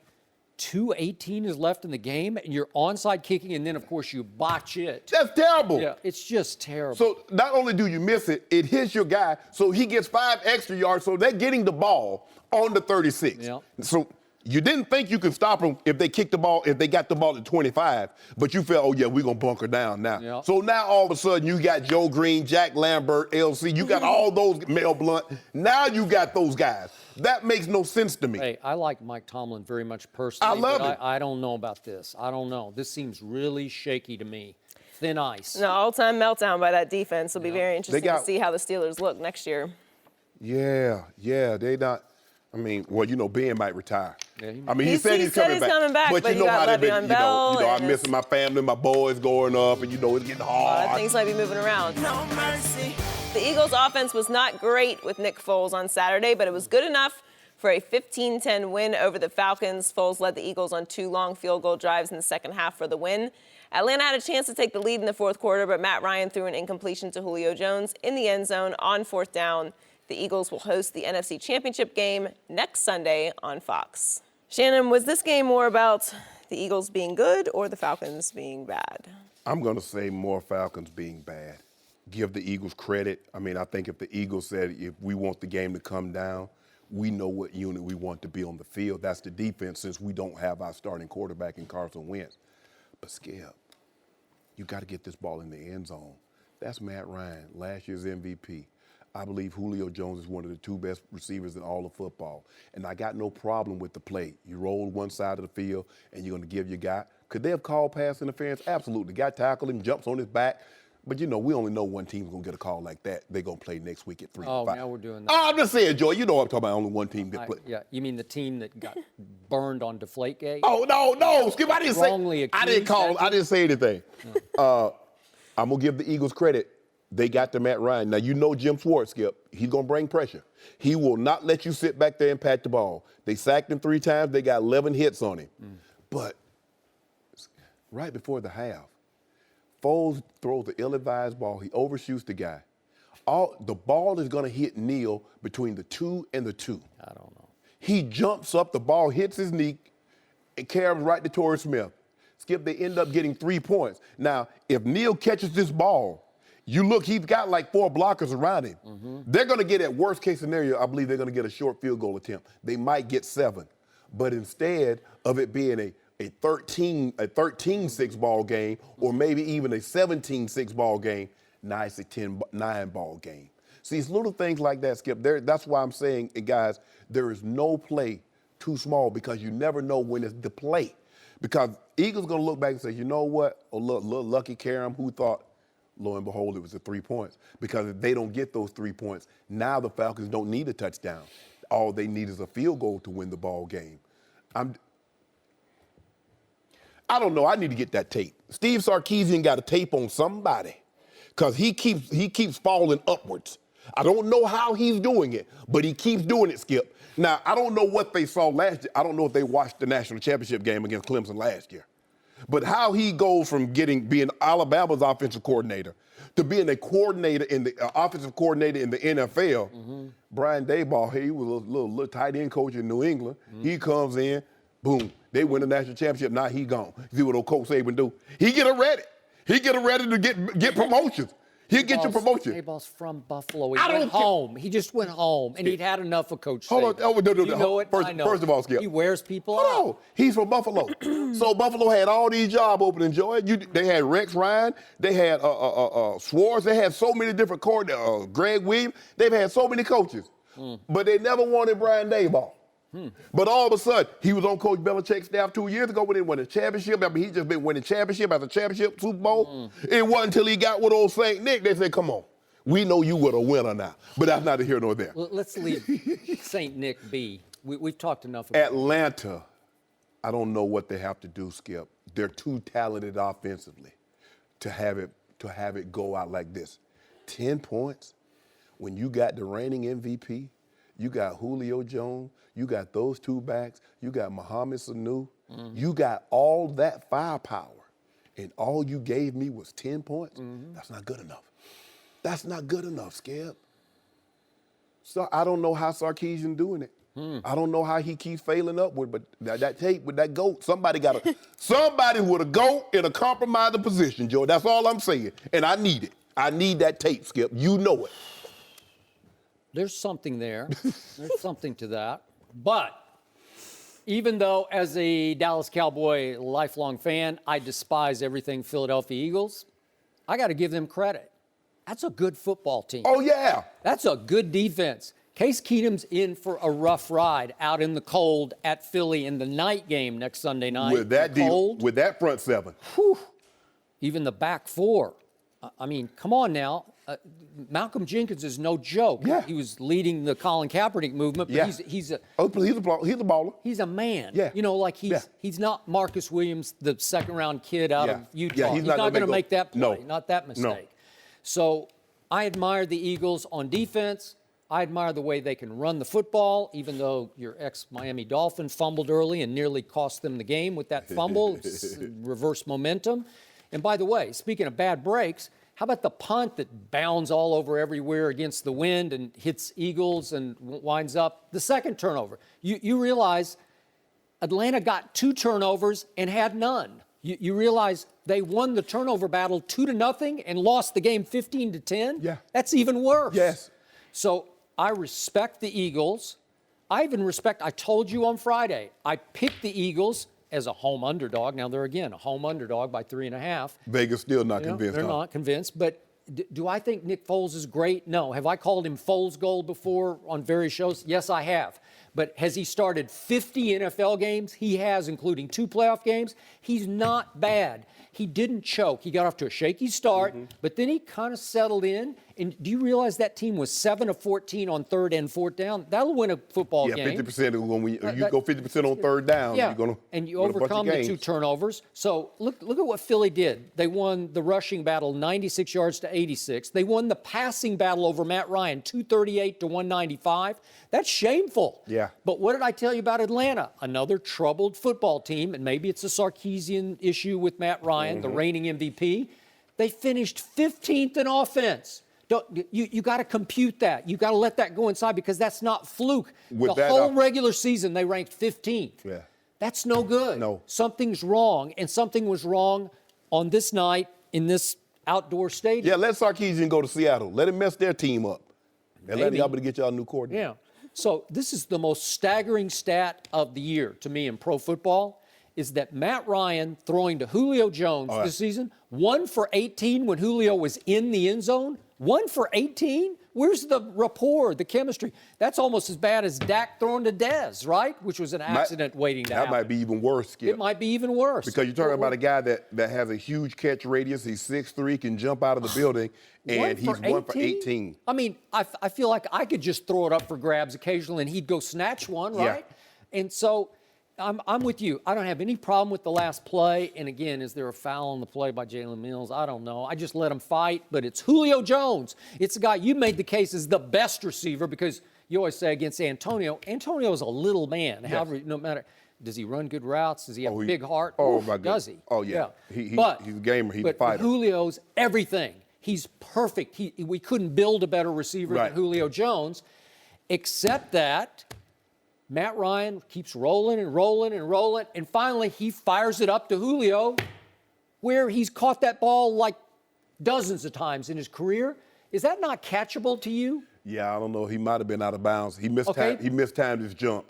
2:18 is left in the game, and you're onside kicking, and then, of course, you botch it. That's terrible. Yeah, it's just terrible. So not only do you miss it, it hits your guy, so he gets 5 extra yards, so they're getting the ball on the 36. Yeah. So you didn't think you could stop them if they kicked the ball, if they got the ball at 25, but you felt, oh, yeah, we're going to bunker down now. Yeah. So now all of a sudden you got Joe Green, Jack Lambert, LC, you got all those, Mel Blunt. Now you got those guys. That makes no sense to me. Hey, I like Mike Tomlin very much personally. I love it. I don't know about this. I don't know. This seems really shaky to me. Thin ice. An all-time meltdown by that defense. It'll be very interesting to see how the Steelers look next year. Yeah, they not. I mean, well, Ben might retire. Yeah, he said he's coming back. But you know how they've been, Le'Veon Bell, I'm missing my family, my boys growing up, and it's getting hard. A lot of things might be moving around. No mercy. The Eagles' offense was not great with Nick Foles on Saturday, but it was good enough for a 15-10 win over the Falcons. Foles led the Eagles on 2 long field goal drives in the second half for the win. Atlanta had a chance to take the lead in the fourth quarter, but Matt Ryan threw an incompletion to Julio Jones in the end zone on 4th down. The Eagles will host the NFC Championship game next Sunday on Fox. Shannon, was this game more about the Eagles being good or the Falcons being bad? I'm going to say more Falcons being bad. Give the Eagles credit. I think if the Eagles said if we want the game to come down, we know what unit we want to be on the field. That's the defense since we don't have our starting quarterback in Carson Wentz. But Skip, you got to get this ball in the end zone. That's Matt Ryan, last year's MVP. I believe Julio Jones is one of the 2 best receivers in all of football. And I got no problem with the play. You roll one side of the field, and you're going to give your guy. Could they have called pass interference? Absolutely. The guy tackled him, jumps on his back. But, we only know one team's going to get a call like that. They're going to play next week at 3 Oh, 5. now we're doing that. Oh, I'm just saying, Joy. You know what I'm talking about. Only one team get played. Yeah, you mean the team that got burned on Deflategate? Oh, no, Skip. I didn't Wrongly say. I didn't call. I didn't say anything. No. I'm going to give the Eagles credit. They got to Matt Ryan. Now, Jim Schwartz, Skip. He's going to bring pressure. He will not let you sit back there and pat the ball. They sacked him 3 times. They got 11 hits on him. But right before the half, Foles throws the ill-advised ball. He overshoots the guy. The ball is going to hit Neal between the 2 and the 2. I don't know. He jumps up. The ball hits his knee and carries right to Torrey Smith. Skip, they end up getting 3 points. Now, if Neal catches this ball, You look, he's got like 4 blockers around him. They're going to get, at worst case scenario, I believe they're going to get a short field goal attempt. They might get 7. But instead of it being a 13-6 ball game, or maybe even a 17-6 ball game, now it's a 10-9 ball game. See, it's little things like that, Skip. That's why I'm saying, guys, there is no play too small, because you never know when it's the play. Because Eagles going to look back and say, you know what? Oh, look, lucky Karam, who thought, lo and behold, it was the 3 points. Because if they don't get those 3 points, now the Falcons don't need a touchdown. All they need is a field goal to win the ball game. I don't know. I need to get that tape. Steve Sarkisian got a tape on somebody, because he keeps falling upwards. I don't know how he's doing it, but he keeps doing it, Skip. Now, I don't know what they saw last year. I don't know if they watched the national championship game against Clemson last year. But how he goes from being Alabama's offensive coordinator to being a coordinator in the offensive coordinator in the NFL. Brian Daboll, he was a little tight end coach in New England. He comes in, boom, they win the national championship. Now he gone. See what old Coach Saban do? He get ready. He get ready to get promotions. He'll get your promotion. Daboll's from Buffalo. He went home. He just went home, and he'd had enough of Coach Saban. Hold on. No. You know it? I know. First of all, Skip. He wears people out. out. He's from Buffalo. So Buffalo had all these job openings, Joy. They had Rex Ryan. They had Schwartz. They had so many different coordinators. Greg Williams. They've had so many coaches. But they never wanted Brian Daboll. But all of a sudden, he was on Coach Belichick's staff 2 years ago when they won a championship. I mean, he just been winning championship after championship, Super Bowl. It wasn't until he got with old St. Nick, they said, come on. We know you were a winner now. But that's neither here nor there. Let's leave St. Nick be. We've talked enough about Atlanta, I don't know what they have to do, Skip. They're too talented offensively to have it go out like this. 10 points when you got the reigning MVP, you got Julio Jones, you got those 2 backs, you got Mohamed Sanu, you got all that firepower, and all you gave me was 10 points? That's not good enough. That's not good enough, Skip. So I don't know how Sarkisian doing it. I don't know how he keeps failing upward, but that tape with that GOAT, somebody with a GOAT in a compromising position, Joe. That's all I'm saying. And I need it. I need that tape, Skip. You know it. There's something there. There's something to that. But even though as a Dallas Cowboy lifelong fan, I despise everything Philadelphia Eagles, I got to give them credit. That's a good football team. Oh, yeah. That's a good defense. Case Keenum's in for a rough ride out in the cold at Philly in the night game next Sunday night. With that front 7. Whew. Even the back 4. I mean, come on now. Malcolm Jenkins is no joke. Yeah. He was leading the Colin Kaepernick movement, but he's a baller. He's a man. Yeah. You know, like he's not Marcus Williams, the second-round kid out of Utah. Yeah, he's not going to make that play. No. Not that mistake. No. So I admire the Eagles on defense. I admire the way they can run the football, even though your ex-Miami Dolphin fumbled early and nearly cost them the game with that fumble. Reverse momentum. And by the way, speaking of bad breaks, how about the punt that bounds all over everywhere against the wind and hits Eagles and winds up the second turnover? You realize Atlanta got 2 turnovers and had none. You realize they won the turnover battle 2-0 and lost the game 15-10? Yeah. That's even worse. Yes. So I respect the Eagles. I told you on Friday, I picked the Eagles as a home underdog. Now they're again a home underdog by 3.5. Vegas still not convinced. They're not convinced. But do I think Nick Foles is great? No. Have I called him Foles Gold before on various shows? Yes, I have. But has he started 50 NFL games? He has, including 2 playoff games. He's not bad. He didn't choke. He got off to a shaky start, but then he kind of settled in. And do you realize that team was 7 of 14 on 3rd and 4th down? That'll win a football game. Yeah, 50% when you go 50% on 3rd down. Yeah, you're gonna and you overcome the 2 turnovers. So look at what Philly did. They won the rushing battle 96 yards to 86. They won the passing battle over Matt Ryan 238 to 195. That's shameful. Yeah. But what did I tell you about Atlanta? Another troubled football team, and maybe it's a Sarkisian issue with Matt Ryan, the reigning MVP. They finished 15th in offense. You got to compute that. You got to let that go inside because that's not fluke. The whole regular season, they ranked 15th. Yeah. That's no good. No. Something's wrong, and something was wrong on this night in this outdoor stadium. Yeah, let Sarkisian go to Seattle. Let him mess their team up. And let Maybe. y'all get y'all a new coordinator. Yeah. So this is the most staggering stat of the year to me in pro football is that Matt Ryan throwing to Julio Jones this season, 1 for 18 when Julio was in the end zone. 1 for 18? Where's the rapport, the chemistry? That's almost as bad as Dak throwing to Dez, right? Which was an accident waiting to happen. That might be even worse, Skip. It might be even worse. Because you're talking about a guy that has a huge catch radius. He's 6'3", can jump out of the building, and he's 1 for 18. I mean, I feel like I could just throw it up for grabs occasionally, and he'd go snatch one, right? Yeah. And so I'm with you. I don't have any problem with the last play. And again, is there a foul on the play by Jalen Mills? I don't know. I just let him fight. But it's Julio Jones. It's the guy you made the case is the best receiver because you always say against Antonio. Antonio is a little man. Yes. However, no matter. Does he run good routes? Does he have a big heart? Oh, my God. Does he? Oh, yeah. He's a gamer. He's a but fighter. Julio's everything. He's perfect. We couldn't build a better receiver than Julio Jones, except that Matt Ryan keeps rolling and rolling and rolling, and finally he fires it up to Julio, where he's caught that ball like dozens of times in his career. Is that not catchable to you? Yeah, I don't know. He might have been out of bounds. He mistimed his jump.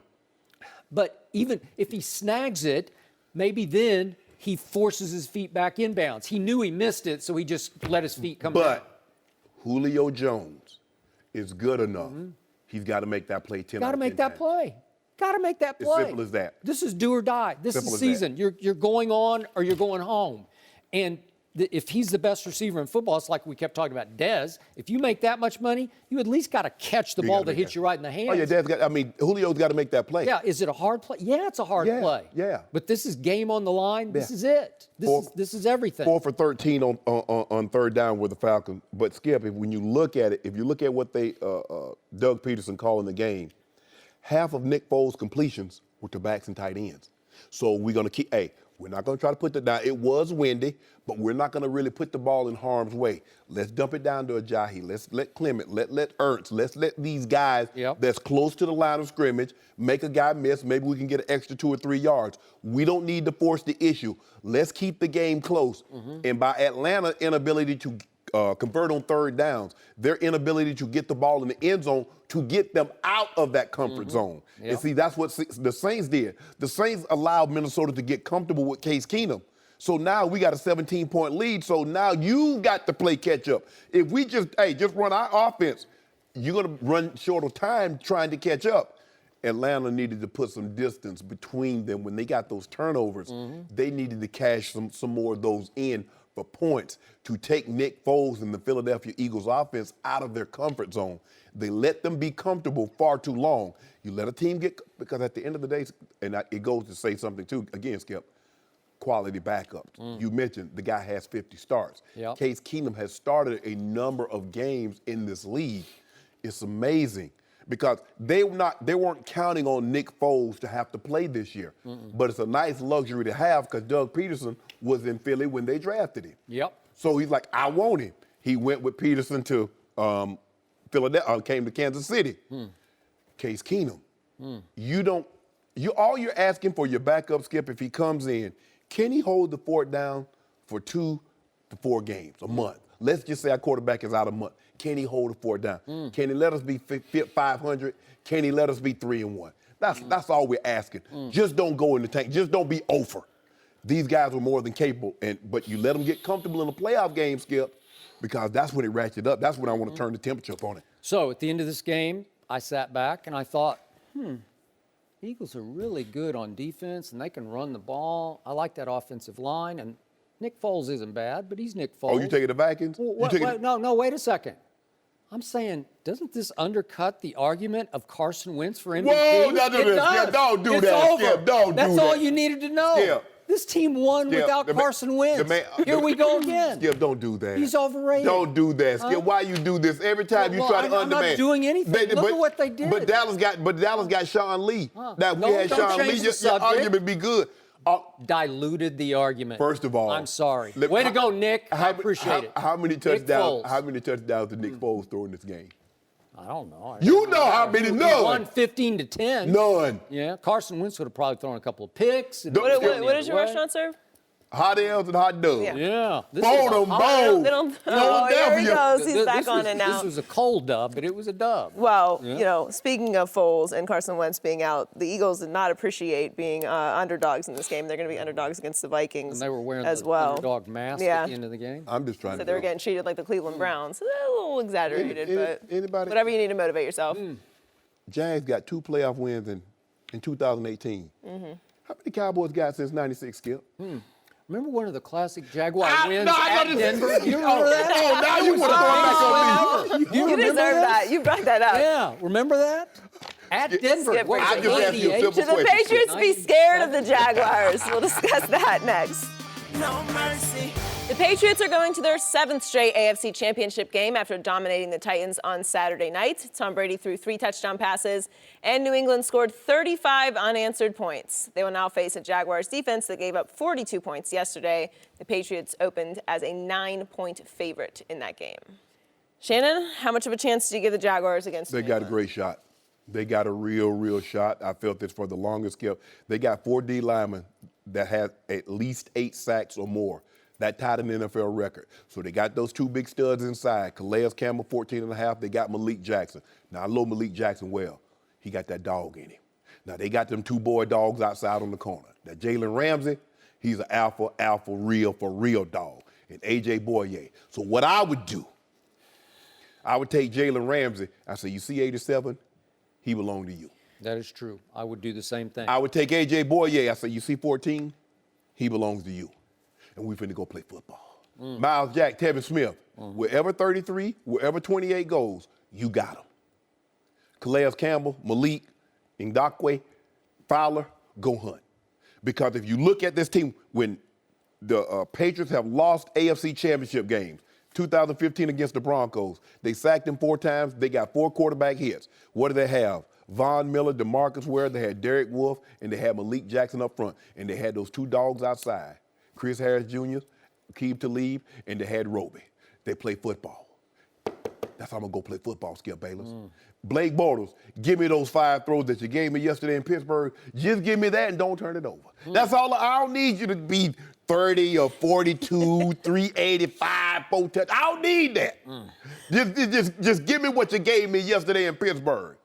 But even if he snags it, maybe then he forces his feet back inbounds. He knew he missed it, so he just let his feet come down. But Julio Jones is good enough. He's got to make that play 10 Got to make that play. Got to make that play. As simple as that. This is do or die. This is season. You're going on or you're going home. And if he's the best receiver in football, it's like we kept talking about Dez. If you make that much money, you at least got to catch the ball that hits you right in the hands. Oh, yeah, Julio's got to make that play. Yeah, is it a hard play? Yeah, it's a hard play. Yeah. But this is game on the line. This is it. This is everything. 4 for 13 on third down with the Falcons. But, Skip, when you look at it, if you look at what they Doug Peterson calling the game, half of Nick Foles' completions were to backs and tight ends. So we're going to keep, we're not going to try to put that down. It was windy, but we're not going to really put the ball in harm's way. Let's dump it down to Ajayi. Let's let Clement, let Ernst, let's let these guys that's close to the line of scrimmage make a guy miss. Maybe we can get an extra 2 or 3 yards. We don't need to force the issue. Let's keep the game close. And by Atlanta's inability to convert on third downs, their inability to get the ball in the end zone to get them out of that comfort zone. And see, that's what the Saints did. The Saints allowed Minnesota to get comfortable with Case Keenum. So now we got a 17-point lead, so now you got to play catch up. If we just run our offense, you're going to run short of time trying to catch up. Atlanta needed to put some distance between them. When they got those turnovers, they needed to cash some more of those in for points to take Nick Foles and the Philadelphia Eagles offense out of their comfort zone. They let them be comfortable far too long. You let a team because at the end of the day, and it goes to say something too, again, Skip, quality backups. You mentioned the guy has 50 starts. Case Keenum has started a number of games in this league. It's amazing because they weren't counting on Nick Foles to have to play this year. But it's a nice luxury to have because Doug Peterson was in Philly when they drafted him. So he's like, I want him. He went with Peterson to Philadelphia, came to Kansas City. Case Keenum. All you're asking for your backup, Skip, if he comes in, can he hold the fort down for 2 to 4 games, a month? Let's just say our quarterback is out a month. Can he hold the fort down? Can he let us be 500? Can he let us be 3-1? That's all we're asking. Just don't go in the tank. Just don't be over. These guys were more than capable, but you let them get comfortable in the playoff game, Skip, because that's when it ratcheted up. That's when I want to turn the temperature up on it. So at the end of this game, I sat back and I thought, Eagles are really good on defense and they can run the ball. I like that offensive line, and Nick Foles isn't bad, but he's Nick Foles. Oh, you taking the Vikings? No, wait a second. I'm saying, doesn't this undercut the argument of Carson Wentz for MVP? Whoa, don't do this. Skip, don't do that. Skip, don't do that. That's all you needed to know. Skip. This team won without Carson Wentz. Here we go again. Skip, don't do that. He's overrated. Don't do that, Skip. Why you do this every time you try to undermine? I'm not doing anything. Look at what they did. But Dallas got Sean Lee. Now, if we had Sean Lee, your argument would be good. Diluted the argument. First of all, I'm sorry. Way to go, Nick. I appreciate it. How many touchdowns? How many touchdowns did Nick Foles throw in this game? I don't know. You know how many? None. He won 15-10. None. Yeah. Carson Wentz would have probably thrown a couple of picks. What does your restaurant serve? Hot L's and hot doves. Yeah. Fold them both. They don't, oh, here he goes. He's back on it now. This was a cold dub, but it was a dub. Well, you know, speaking of Foles and Carson Wentz being out, the Eagles did not appreciate being underdogs in this game. They're going to be underdogs against the Vikings And they were wearing as the well. underdog mask Yeah. at the end of the game. I'm just trying So to they were getting treated like the Cleveland Browns. A little exaggerated, but anybody? whatever you need to motivate yourself. Jags got 2 playoff wins in 2018. How many Cowboys got since '96, Skip? Remember one of the classic Jaguar wins no, I at know this- Denver? You remember that? Oh, now you want to throw it back on me. You remember deserve that. You brought that up. Yeah, remember that? At Denver. Skip, what was I it, just asked you a 88? simple Should the question. Patriots be scared of the Jaguars? We'll discuss that next. No mercy. The Patriots are going to their 7th straight AFC Championship game after dominating the Titans on Saturday night. Tom Brady threw 3 touchdown passes, and New England scored 35 unanswered points. They will now face a Jaguars defense that gave up 42 points yesterday. The Patriots opened as a 9-point favorite in that game. Shannon, how much of a chance do you give the Jaguars against They New got a England? great shot. They got a real shot. I felt this for the longest, Skip. They got 4 D linemen that had at least 8 sacks or more. That tied an NFL record. So they got those 2 big studs inside. Calais Campbell, 14.5. They got Malik Jackson. Now, I know Malik Jackson well. He got that dog in him. Now, they got them 2 boy dogs outside on the corner. Now, Jalen Ramsey, he's an alpha, real dog. And A.J. Boye. So what I would do, I would take Jalen Ramsey. I say, you see 87? He belonged to you. That is true. I would do the same thing. I would take A.J. Boye. I say, you see 14? He belongs to you. And we finna go play football. Miles Jack, Tevin Smith, wherever 33, wherever 28 goes, you got him. Calais Campbell, Malik, Ngakwe, Fowler, go hunt. Because if you look at this team, when the Patriots have lost AFC championship games, 2015 against the Broncos, they sacked them 4 times. They got 4 quarterback hits. What do they have? Von Miller, DeMarcus Ware, they had Derek Wolfe, and they had Malik Jackson up front. And they had those 2 dogs outside. Chris Harris Jr., Aqib Talib, and they had Roby. They play football. That's how I'm going to go play football, Skip Bayless. Blake Bortles, give me those 5 throws that you gave me yesterday in Pittsburgh. Just give me that and don't turn it over. That's all. I don't need you to be 30 or 42, 385, 4 touchdowns. I don't need that. Just give me what you gave me yesterday in Pittsburgh.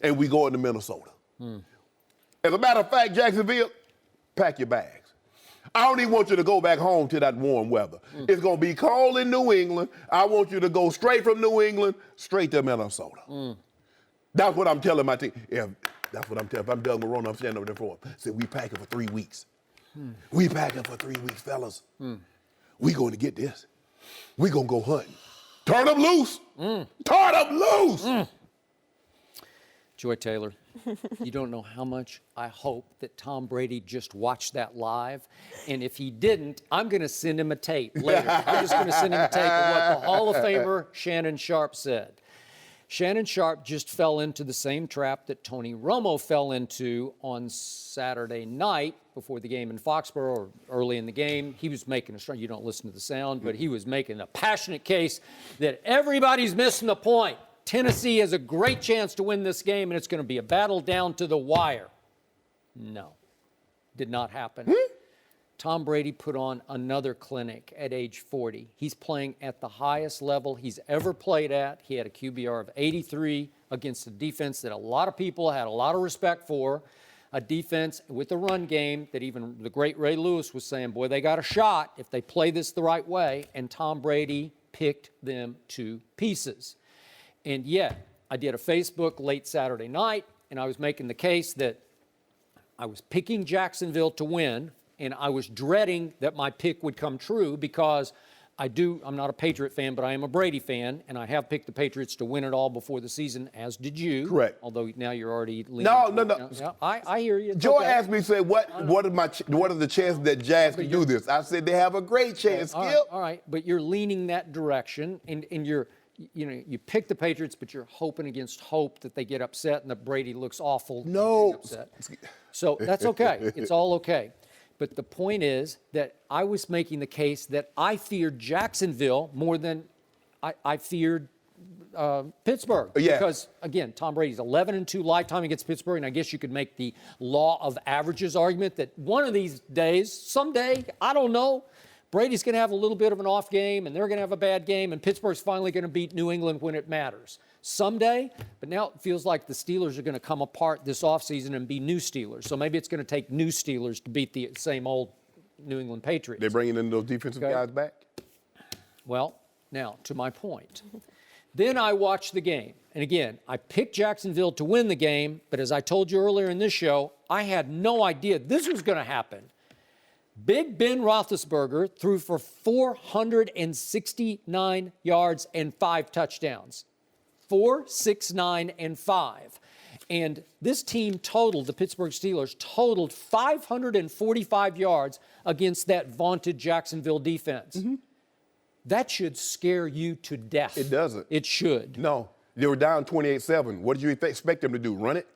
And we go into Minnesota. As a matter of fact, Jacksonville, pack your bags. I don't even want you to go back home to that warm weather. It's going to be cold in New England. I want you to go straight from New England, straight to Minnesota. That's what I'm telling my team. That's what I'm telling. If I'm Doug Marrone, I'm standing over there for him. Say, we packing for 3 weeks. We packing for 3 weeks, fellas. We going to get this. We going to go hunting. Turn them loose. Turn them loose. Joy Taylor, you don't know how much I hope that Tom Brady just watched that live. And if he didn't, I'm going to send him a tape later. I'm just going to send him a tape of what the Hall of Famer Shannon Sharpe said. Shannon Sharpe just fell into the same trap that Tony Romo fell into on Saturday night before the game in Foxborough, or early in the game. He was making you don't listen to the sound, but he was making a passionate case that everybody's missing the point. Tennessee has a great chance to win this game, and it's going to be a battle down to the wire. No, did not happen. Tom Brady put on another clinic at age 40. He's playing at the highest level he's ever played at. He had a QBR of 83 against a defense that a lot of people had a lot of respect for, a defense with a run game that even the great Ray Lewis was saying, boy, they got a shot if they play this the right way, and Tom Brady picked them to pieces. And yet, I did a Facebook late Saturday night, and I was making the case that I was picking Jacksonville to win, and I was dreading that my pick would come true because I'm not a Patriot fan, but I am a Brady fan, and I have picked the Patriots to win it all before the season, as did you. Correct. Although now you're already leaning. No. Yeah, I hear you. It's Joe okay. asked me, say, what are the chances that Jags can do this? I said they have a great chance, Skip. All right, but you're leaning that direction, and you pick the Patriots, but you're hoping against hope that they get upset and that Brady looks awful. No. Upset. So that's okay. It's all okay. But the point is that I was making the case that I feared Jacksonville more than I feared Pittsburgh. Yeah. Because, again, Tom Brady's 11-2 lifetime against Pittsburgh, and I guess you could make the law of averages argument that one of these days, someday, I don't know, Brady's going to have a little bit of an off game, and they're going to have a bad game, and Pittsburgh's finally going to beat New England when it matters. Someday, but now it feels like the Steelers are going to come apart this offseason and be new Steelers. So maybe it's going to take new Steelers to beat the same old New England Patriots. They're bringing in those defensive guys back? Well, now, to my point. Then I watched the game. And again, I picked Jacksonville to win the game, but as I told you earlier in this show, I had no idea this was going to happen. Big Ben Roethlisberger threw for 469 yards and 5 touchdowns. 4, 6, 9, and 5. And this team totaled, the Pittsburgh Steelers, totaled 545 yards against that vaunted Jacksonville defense. Mm-hmm. That should scare you to death. It doesn't. It should. No. They were down 28-7. What did you expect them to do? Run it?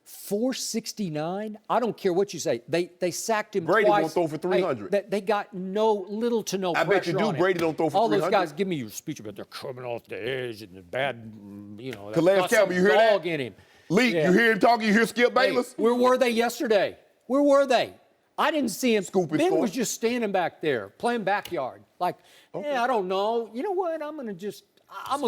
469? I don't care what you say. They sacked him Brady twice. won't throw for 300. They got little to no I pressure bet you do. on him. Brady don't throw for all 300. All those guys give me your speech about they're coming off the edge and the bad, Calais Campbell, you hear dog that? in him. Lee, Yeah. you hear him talking? You hear Skip Bayless? Hey, where were they yesterday? Where were they? I didn't see him. Scoop Ben score. was just standing back there playing backyard. Like, I don't know. You know what? I'm going to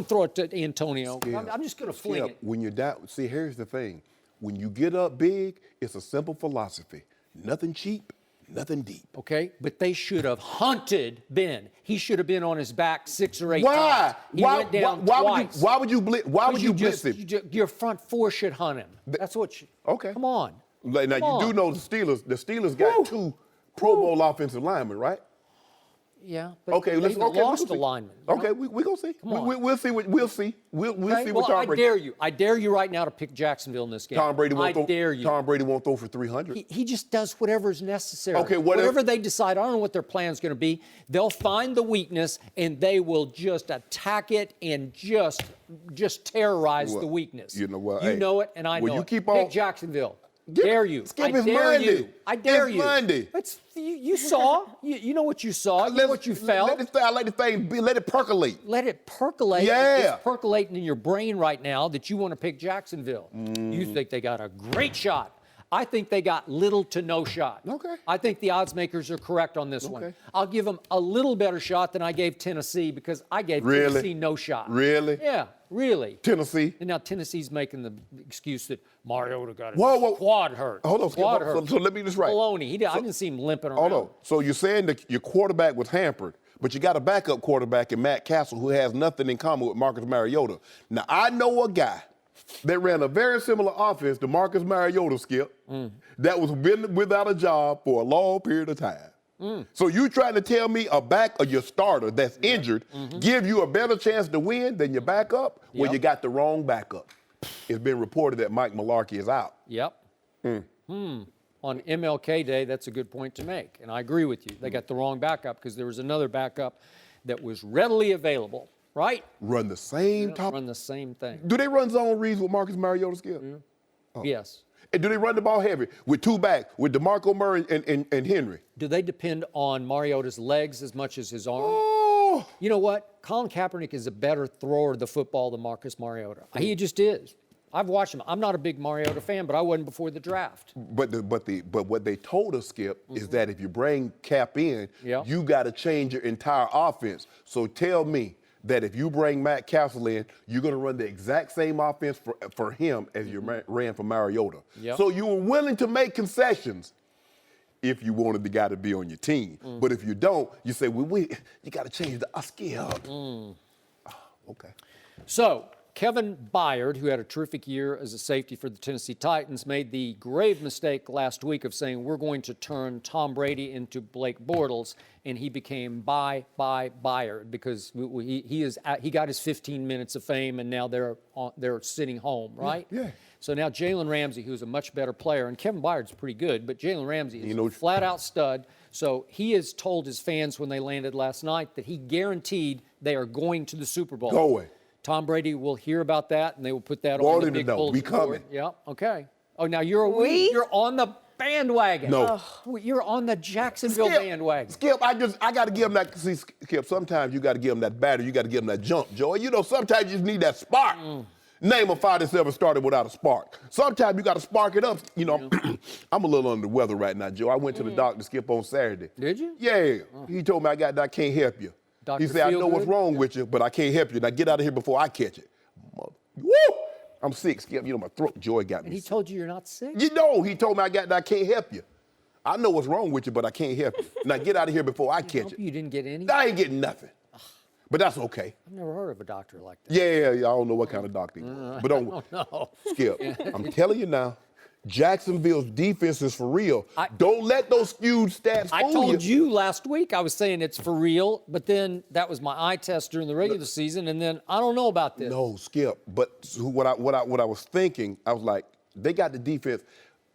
throw it to Antonio. I'm just going to fling it. When you're down, see, here's the thing. When you get up big, it's a simple philosophy. Nothing cheap, nothing deep. Okay, but they should have hunted Ben. He should have been on his back 6 or 8 Why? times. He went down twice. Why would you blitz him? Your front four should hunt him. That's what you... Okay. Come on. Now, Come you on. do know the Steelers got 2 Pro Bowl offensive linemen, right? Yeah, but Okay, they lost we'll the lineman. Okay, we're going to see. We'll see. We'll see. We'll Okay, see well, what Tom Brady... I dare you right now to pick Jacksonville in this game. Tom Brady won't I throw, dare you. Tom Brady won't throw for 300. He just does whatever is necessary. Okay, whatever they decide, I don't know what their plan's going to be. They'll find the weakness and they will just attack it and just terrorize the weakness. You know what? You Hey, know it, and I know you it. keep on- Pick Jacksonville. Dare you? Skip, I it's dare Monday. you. I dare It's you. Monday. You saw. You know what you saw. You know what you felt. Let the thing be. Let it percolate. Let it percolate. Yeah. It's percolating in your brain right now that you want to pick Jacksonville. You think they got a great shot. I think they got little to no shot. Okay. I think the odds makers are correct on this one. I'll give them a little better shot than I gave Tennessee because I gave Tennessee no shot. Really? Yeah, really. Tennessee. And now Tennessee's making the excuse that Mariota got his Whoa. quad hurt. Hold on, Skip. Quad hurt. So let me just right. Baloney. I didn't see him limping around. Hold on. So you're saying that your quarterback was hampered, but you got a backup quarterback in Matt Castle who has nothing in common with Marcus Mariota. Now, I know a guy that ran a very similar offense to Marcus Mariota, Skip, that was been without a job for a long period of time. So you trying to tell me a back or your starter that's injured give you a better chance to win than your backup? Well, you got the wrong backup. It's been reported that Mike Mularkey is out. Yep. On MLK Day, that's a good point to make, and I agree with you. They got the wrong backup because there was another backup that was readily available, right? Run the same Run the same thing. Do they run zone reads with Marcus Mariota, Skip? Yes. And do they run the ball heavy with 2 backs, with DeMarco Murray and Henry? Do they depend on Mariota's legs as much as his arm? Oh. You know what? Colin Kaepernick is a better thrower of the football than Marcus Mariota. He just is. I've watched him. I'm not a big Mariota fan, but I wasn't before the draft. But what they told us, Skip, is that if you bring Cap in, you got to change your entire offense. So tell me that if you bring Matt Castle in, you're going to run the exact same offense for him as you ran for Mariota. So you were willing to make concessions if you wanted the guy to be on your team. But if you don't, you say, well, you got to change the skill. Okay. So Kevin Byard, who had a terrific year as a safety for the Tennessee Titans, made the grave mistake last week of saying we're going to turn Tom Brady into Blake Bortles, and he became Byard because he got his 15 minutes of fame, and now they're sitting home, right? Yeah. So now Jalen Ramsey, who's a much better player, and Kevin Byard's pretty good, but Jalen Ramsey is a flat-out stud. So he has told his fans when they landed last night that he guaranteed they are going to the Super Bowl. Go away. Tom Brady will hear about that, and they will put that on the big bulletin board. We coming. Yeah, okay. Oh, now you're on bandwagon. No. Oh, you're on the Jacksonville bandwagon. Skip, I got to give him that. See, Skip, sometimes you got to give him that battery. You got to give him that jump, Joey. You know, sometimes you just need that spark. Name a fight that's ever started without a spark. Sometimes you got to spark it up. You know, I'm a little under the weather right now, Joe. I went to the doctor, Skip, on Saturday. Did you? Yeah. He told me I can't help you. Dr. He said, I know what's wrong with you, but I can't help you. Now get out of here before I catch it. Woo! I'm sick, Skip. You know, my throat, Joy got me. And he told you you're not sick? You know, he told me I can't help you. I know what's wrong with you, but I can't help you. Now get out of here before I catch it. You didn't get any? I ain't getting nothing. But that's okay. I've never heard of a doctor like that. Yeah, I don't know what kind of doctor he was. But don't Skip, I'm telling you now, Jacksonville's defense is for real. Don't let those skewed stats fool you. I told you last week I was saying it's for real, but then that was my eye test during the regular season, and then I don't know about this. No, Skip. But what I was thinking, I was like, they got the defense.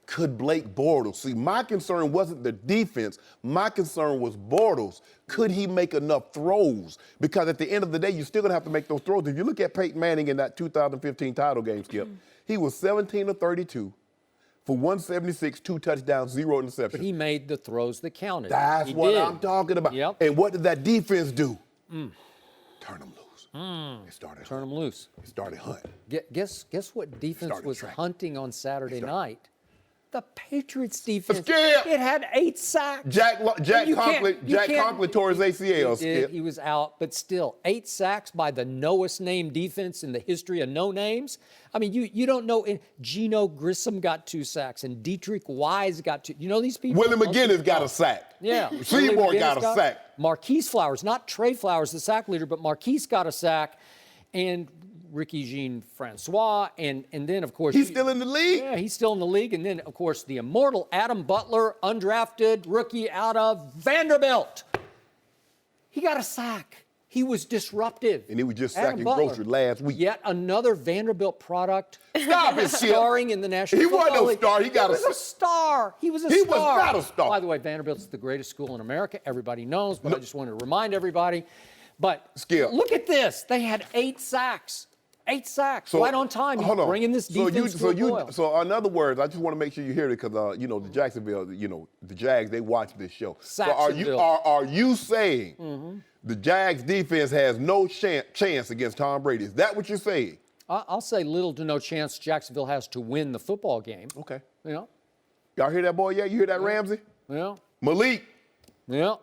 Could Blake Bortles? See, my concern wasn't the defense. My concern was Bortles. Could he make enough throws? Because at the end of the day, you're still going to have to make those throws. If you look at Peyton Manning in that 2015 title game, Skip, he was 17 of 32 for 176, 2 touchdowns, 0 interceptions. But he made the throws that counted. That's what I'm talking about. Yep. And what did that defense do? Turn them loose. They started Turn them loose. They started hunting. Guess what defense was hunting on Saturday night? The Patriots defense. Skip! It had 8 sacks. Jack Conklin tore his ACL. Skip. He was out, but still, 8 sacks by the knowest name defense in the history of no names. I mean, you don't know. Geno Grissom got 2 sacks, and Dietrich Wise got 2. You know these people? Willie McGinnis got a sack. Yeah. Seymour got a sack. Marquise Flowers, not Trey Flowers, the sack leader, but Marquise got a sack. And Ricky Jean-Francois, and then, of course... He's still in the league? Yeah, he's still in the league. And then, of course, the immortal Adam Butler, undrafted rookie out of Vanderbilt. He got a sack. He was disruptive. And he was just Adam sacking Butler. grocery last week. Yet another Vanderbilt product. Stop it, Skip. Starring in the National He Football wasn't no League. star. He was a star. He was a star. He was not a star. By the way, Vanderbilt's the greatest school in America. Everybody knows, but I just wanted to remind everybody. But Skip. Look at this. They had 8 sacks. 8 sacks, right on time. He's bringing this defense to a boil. So in other words, I just want to make sure you hear it because, you know, the Jacksonville, you know, the Jags, they watch this show. So are you saying the Jags defense has no chance against Tom Brady? Is that what you're saying? I'll say little to no chance Jacksonville has to win the football game. Okay. Yeah. Y'all hear that boy yet? You hear that, Ramsey? Yeah. Malik. Yeah.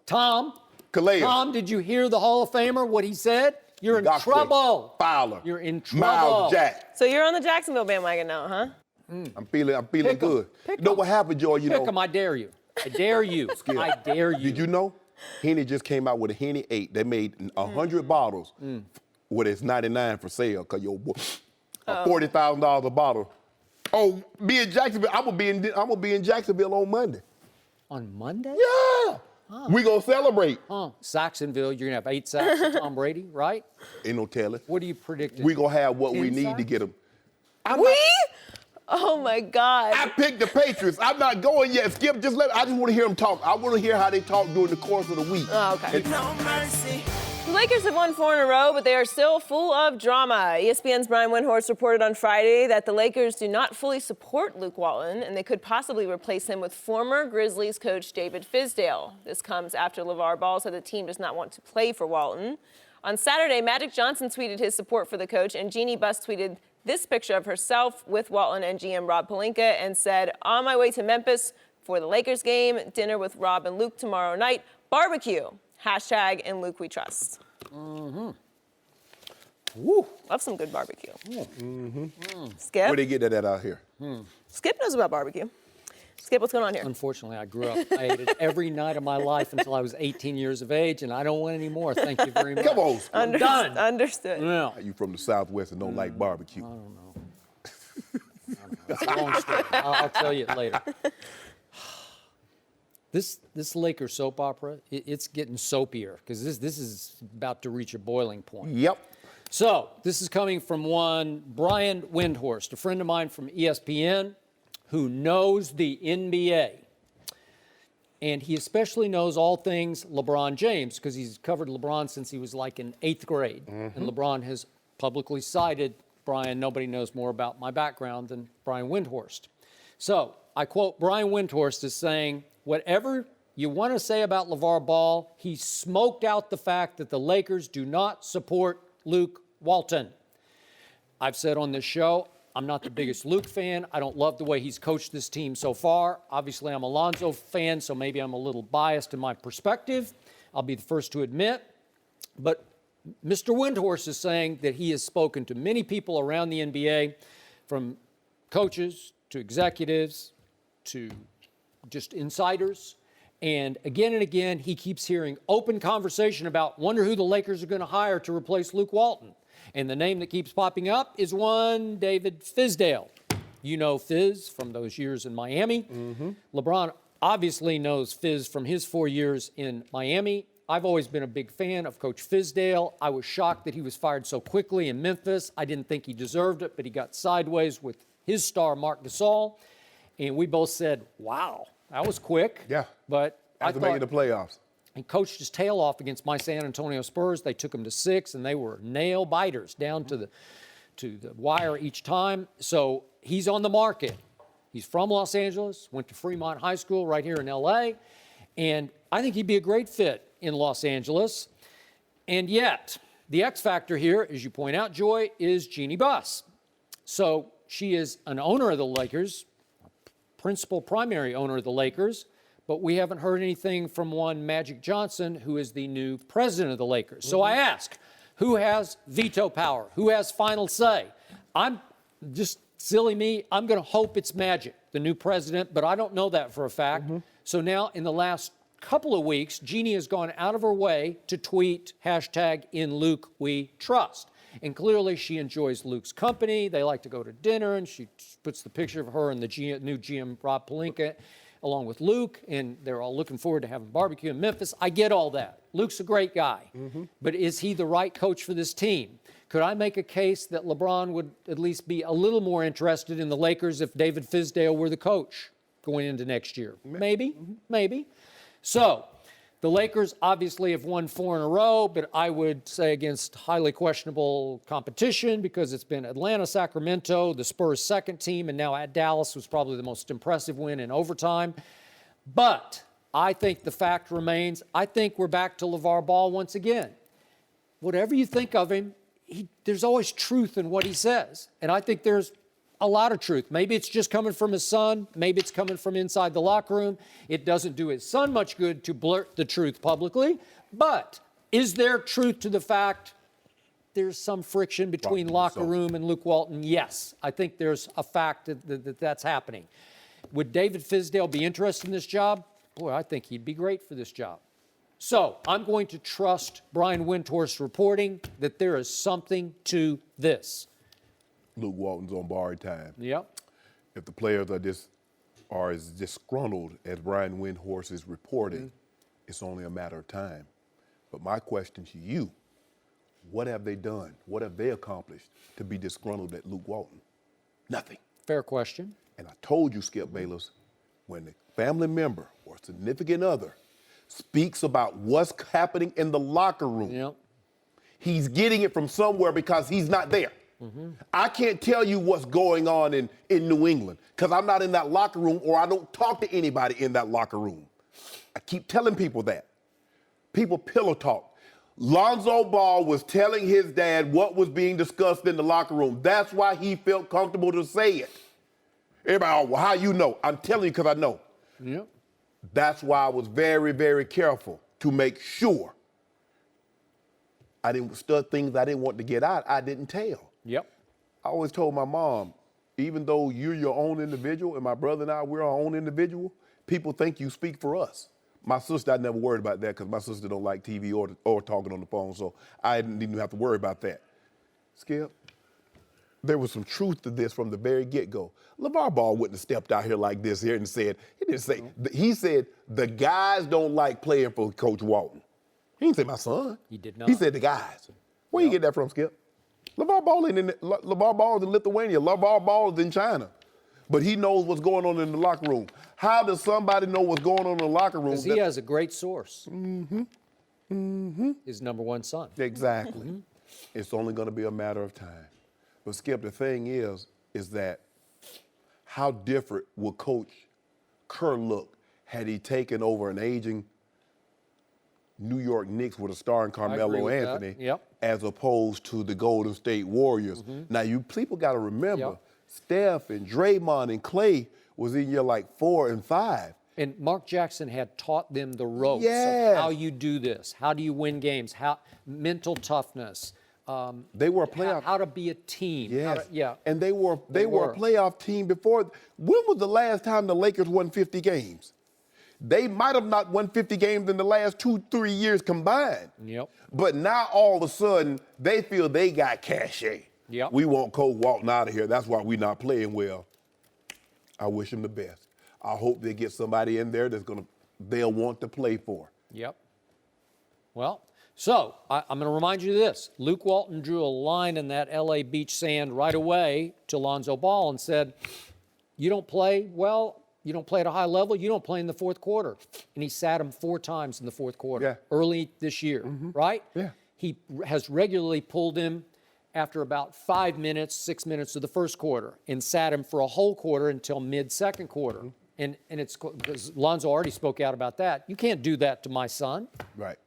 Tom. Calais. Tom, did you hear the Hall of Famer, what he said? You're in trouble. Fowler. You're in trouble. Miles Jack. So you're on the Jacksonville bandwagon now, huh? I'm feeling good. You know what happened, Joy? You know. Pick 'em, I dare you. I dare you. I dare you. Did you know? Henny just came out with a Henny 8. They made 100 bottles with it's 99 for sale because $40,000 a bottle. Oh, be in Jacksonville. I'm gonna be in Jacksonville on Monday. On Monday? Yeah. We gonna celebrate. Saxonville, you're gonna have 8 sacks for Tom Brady, right? Ain't no telling. What are you predicting? We gonna have what we 10 need to sacks? get him. Oh my God. I picked the Patriots. I'm not going yet. Skip, I just want to hear them talk. I want to hear how they talk during the course of the week. Oh, okay. No mercy. The Lakers have won 4 in a row, but they are still full of drama. ESPN's Brian Windhorst reported on Friday that the Lakers do not fully support Luke Walton, and they could possibly replace him with former Grizzlies coach David Fizdale. This comes after LeVar Ball said the team does not want to play for Walton. On Saturday, Magic Johnson tweeted his support for the coach, and Jeannie Buss tweeted this picture of herself with Walton and GM Rob Pelinka and said, "On my way to Memphis for the Lakers game, dinner with Rob and Luke tomorrow night, barbecue. Hashtag in Luke we trust." Woo. Love some good barbecue. Skip? Where they get that out here? Skip knows about barbecue. Skip, what's going on here? Unfortunately, I grew up. I ate it every night of my life until I was 18 years of age, and I don't want any more. Thank you very much. Come on, Skip. Done. Understood. Yeah. You from the Southwest and don't like barbecue. I don't know. It's a long story. I'll tell you it later. This Lakers soap opera, it's getting soapier because this is about to reach a boiling point. Yep. So this is coming from one Brian Windhorst, a friend of mine from ESPN who knows the NBA. And he especially knows all things LeBron James because he's covered LeBron since he was like in 8th grade. And LeBron has publicly cited, Brian, nobody knows more about my background than Brian Windhorst. So I quote Brian Windhorst as saying, whatever you want to say about LeVar Ball, he smoked out the fact that the Lakers do not support Luke Walton. I've said on this show, I'm not the biggest Luke fan. I don't love the way he's coached this team so far. Obviously, I'm a Lonzo fan, so maybe I'm a little biased in my perspective. I'll be the first to admit. But Mr. Windhorst is saying that he has spoken to many people around the NBA, from coaches to executives to just insiders. And again, he keeps hearing open conversation about wonder who the Lakers are going to hire to replace Luke Walton. And the name that keeps popping up is one David Fizdale. You know Fizz from those years in Miami. LeBron obviously knows Fizz from his 4 years in Miami. I've always been a big fan of Coach Fizdale. I was shocked that he was fired so quickly in Memphis. I didn't think he deserved it, but he got sideways with his star, Marc Gasol. And we both said, wow, that was quick. Yeah. But After making the playoffs. He coached his tail off against my San Antonio Spurs. They took him to 6, and they were nail biters down to the wire each time. So he's on the market. He's from Los Angeles, went to Fremont High School right here in L.A., and I think he'd be a great fit in Los Angeles. And yet, the X factor here, as you point out, Joy, is Jeannie Buss. So she is an owner of the Lakers, principal primary owner of the Lakers, but we haven't heard anything from one Magic Johnson, who is the new president of the Lakers. So I ask, who has veto power? Who has final say? I'm just silly me. I'm going to hope it's Magic, the new president, but I don't know that for a fact. So now in the last couple of weeks, Jeannie has gone out of her way to tweet hashtag in Luke we trust. And clearly she enjoys Luke's company. They like to go to dinner, and she puts the picture of her and the new GM Rob Pelinka along with Luke, and they're all looking forward to having barbecue in Memphis. I get all that. Luke's a great guy. But is he the right coach for this team? Could I make a case that LeBron would at least be a little more interested in the Lakers if David Fizdale were the coach going into next year? Maybe, maybe. So the Lakers obviously have won 4 in a row, but I would say against highly questionable competition, because it's been Atlanta, Sacramento, the Spurs' second team, and now at Dallas was probably the most impressive win in overtime. But I think the fact remains, I think we're back to LeVar Ball once again. Whatever you think of him, there's always truth in what he says. And I think there's a lot of truth. Maybe it's just coming from his son. Maybe it's coming from inside the locker room. It doesn't do his son much good to blurt the truth publicly. But is there truth to the fact there's some friction between locker room and Luke Walton? Yes. I think there's a fact that's happening. Would David Fizdale be interested in this job? Boy, I think he'd be great for this job. So I'm going to trust Brian Windhorst's reporting that there is something to this. Luke Walton's on borrowed time. Yep. If the players are as disgruntled as Brian Windhorst is reporting, it's only a matter of time. But my question to you, what have they done? What have they accomplished to be disgruntled at Luke Walton? Nothing. Fair question. And I told you, Skip Bayless, when a family member or significant other speaks about what's happening in the locker room, he's getting it from somewhere because he's not there. I can't tell you what's going on in New England because I'm not in that locker room, or I don't talk to anybody in that locker room. I keep telling people that. People pillow talk. Lonzo Ball was telling his dad what was being discussed in the locker room. That's why he felt comfortable to say it. Everybody, oh, well, how you know? I'm telling you because I know. Yep. That's why I was very, very careful to make sure I didn't stud things I didn't want to get out. I didn't tell. Yep. I always told my mom, even though you're your own individual and my brother and I, we're our own individual, people think you speak for us. My sister, I never worried about that because my sister don't like TV or talking on the phone, so I didn't even have to worry about that. Skip, there was some truth to this from the very get-go. LeVar Ball wouldn't have stepped out here like this here and said, he said, the guys don't like playing for Coach Walton. He didn't say my son. He did not. He said the guys. Where you get that from, Skip? LeVar Ball is in Lithuania. LeVar Ball is in China. But he knows what's going on in the locker room. How does somebody know what's going on in the locker room? Because he has a great source. His number one son. Exactly. It's only going to be a matter of time. But Skip, the thing is that how different would Coach Kerr look had he taken over an aging New York Knicks with a star in Carmelo Anthony, as opposed to the Golden State Warriors. Now, you people got to remember, Steph and Draymond and Clay was in year like 4 and 5. And Mark Jackson had taught them the ropes Yes. of how you do this, how do you win games, how mental toughness. They were a playoff. How to be a team. Yes. Yeah. And they were a playoff team before. When was the last time the Lakers won 50 games? They might have not won 50 games in the last 2-3 years combined. Yep. But now all of a sudden they feel they got cachet. Yep. We want Coach Walton out of here. That's why we're not playing well. I wish him the best. I hope they get somebody in there they'll want to play for. Yep. Well, so I'm going to remind you of this. Luke Walton drew a line in that LA beach sand right away to Lonzo Ball and said, you don't play well, you don't play at a high level, you don't play in the fourth quarter. And he sat him 4 times in the fourth quarter early this year, right? Yeah. He has regularly pulled him after about 5 minutes, 6 minutes of the first quarter and sat him for a whole quarter until mid-second quarter. And it's because Lonzo already spoke out about that. You can't do that to my son. Right.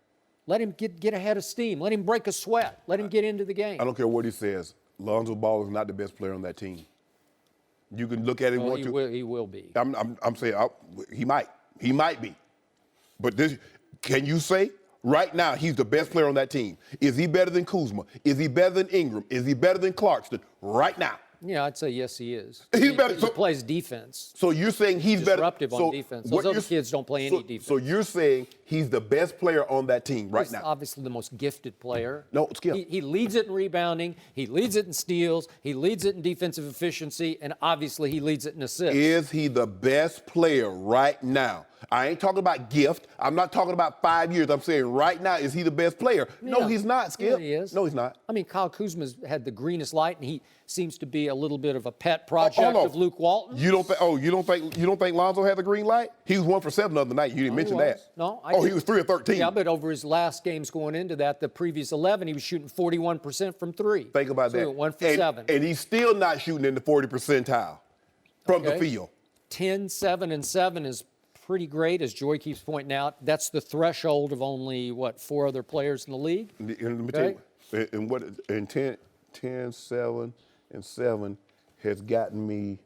Let him get ahead of steam. Let him break a sweat. Let him get into the game. I don't care what he says. Lonzo Ball is not the best player on that team. You can look at it. Well, he will be. I'm saying he might. He might be. But can you say right now he's the best player on that team? Is he better than Kuzma? Is he better than Ingram? Is he better than Clarkson? Right now. Yeah, I'd say yes, he is. He's better. He plays defense. So you're saying he's disruptive better. on defense. Those other kids don't play any defense. So you're saying he's the best player on that team right now? He's obviously the most gifted player. No, skill. He leads it in rebounding. He leads it in steals. He leads it in defensive efficiency. And obviously he leads it in assists. Is he the best player right now? I ain't talking about gift. I'm not talking about 5 years. I'm saying right now, is he the best player? Yeah. No, he's not, Skip. Yeah, he is. No, he's not. I mean, Kyle Kuzma's had the greenest light, and he seems to be a little bit of a pet project of Luke Walton. You don't think Lonzo had the green light? He was 1 for 7 the other night. You didn't mention that. No, he was 3 of 13. Yeah, but over his last games going into that, the previous 11, he was shooting 41% from 3. Think about so that. He went 1 for 7. And he's still not shooting in the 40 percentile from the field. 10, 7, and 7 is pretty great, as Joy keeps pointing out. That's the threshold of only, 4 other players in the league? And 10, 7, and 7 has gotten me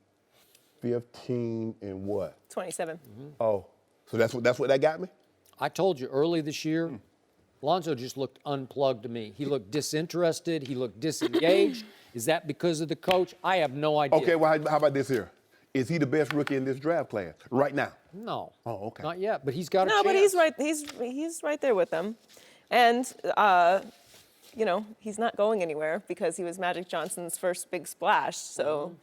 15 and what? 27. Oh, so that's what that got me? I told you early this year, Lonzo just looked unplugged to me. He looked disinterested. He looked disengaged. Is that because of the coach? I have no idea. Okay, well, how about this here? Is he the best rookie in this draft class right now? No. Oh, okay. Not yet, but he's got a chance. No, but he's right. He's right there with them, and he's not going anywhere because he was Magic Johnson's first big splash. So,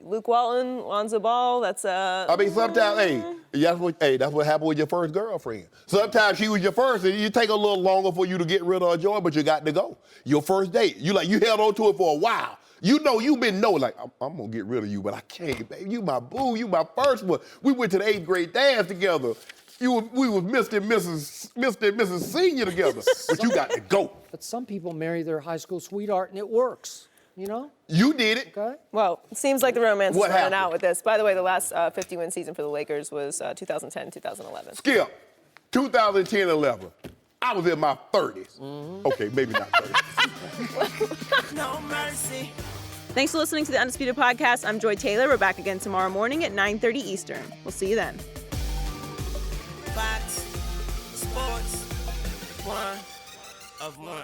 Luke Walton, Lonzo Ball. That's I mean, sometimes, that's what happened with your first girlfriend. Sometimes she was your first, and it take a little longer for you to get rid of her joy, but you got to go. Your first date, you held on to it for a while. You've been like, I'm going to get rid of you, but I can't, baby. You my boo. You my first one. We went to the 8th grade dance together. We was Mr. and Mrs. Senior together, but you got to go. But some people marry their high school sweetheart, and it works, You did it. Okay. well, it seems like the romance is What running happened? out with this. By the way, the last 50-win season for the Lakers was 2010, 2011. Skip, 2010-11. I was in my 30s. Okay, maybe not 30s. No mercy. Thanks for listening to the Undisputed Podcast. I'm Joy Taylor. We're back again tomorrow morning at 9:30 Eastern. We'll see you then. Fox Sports 1 of 1.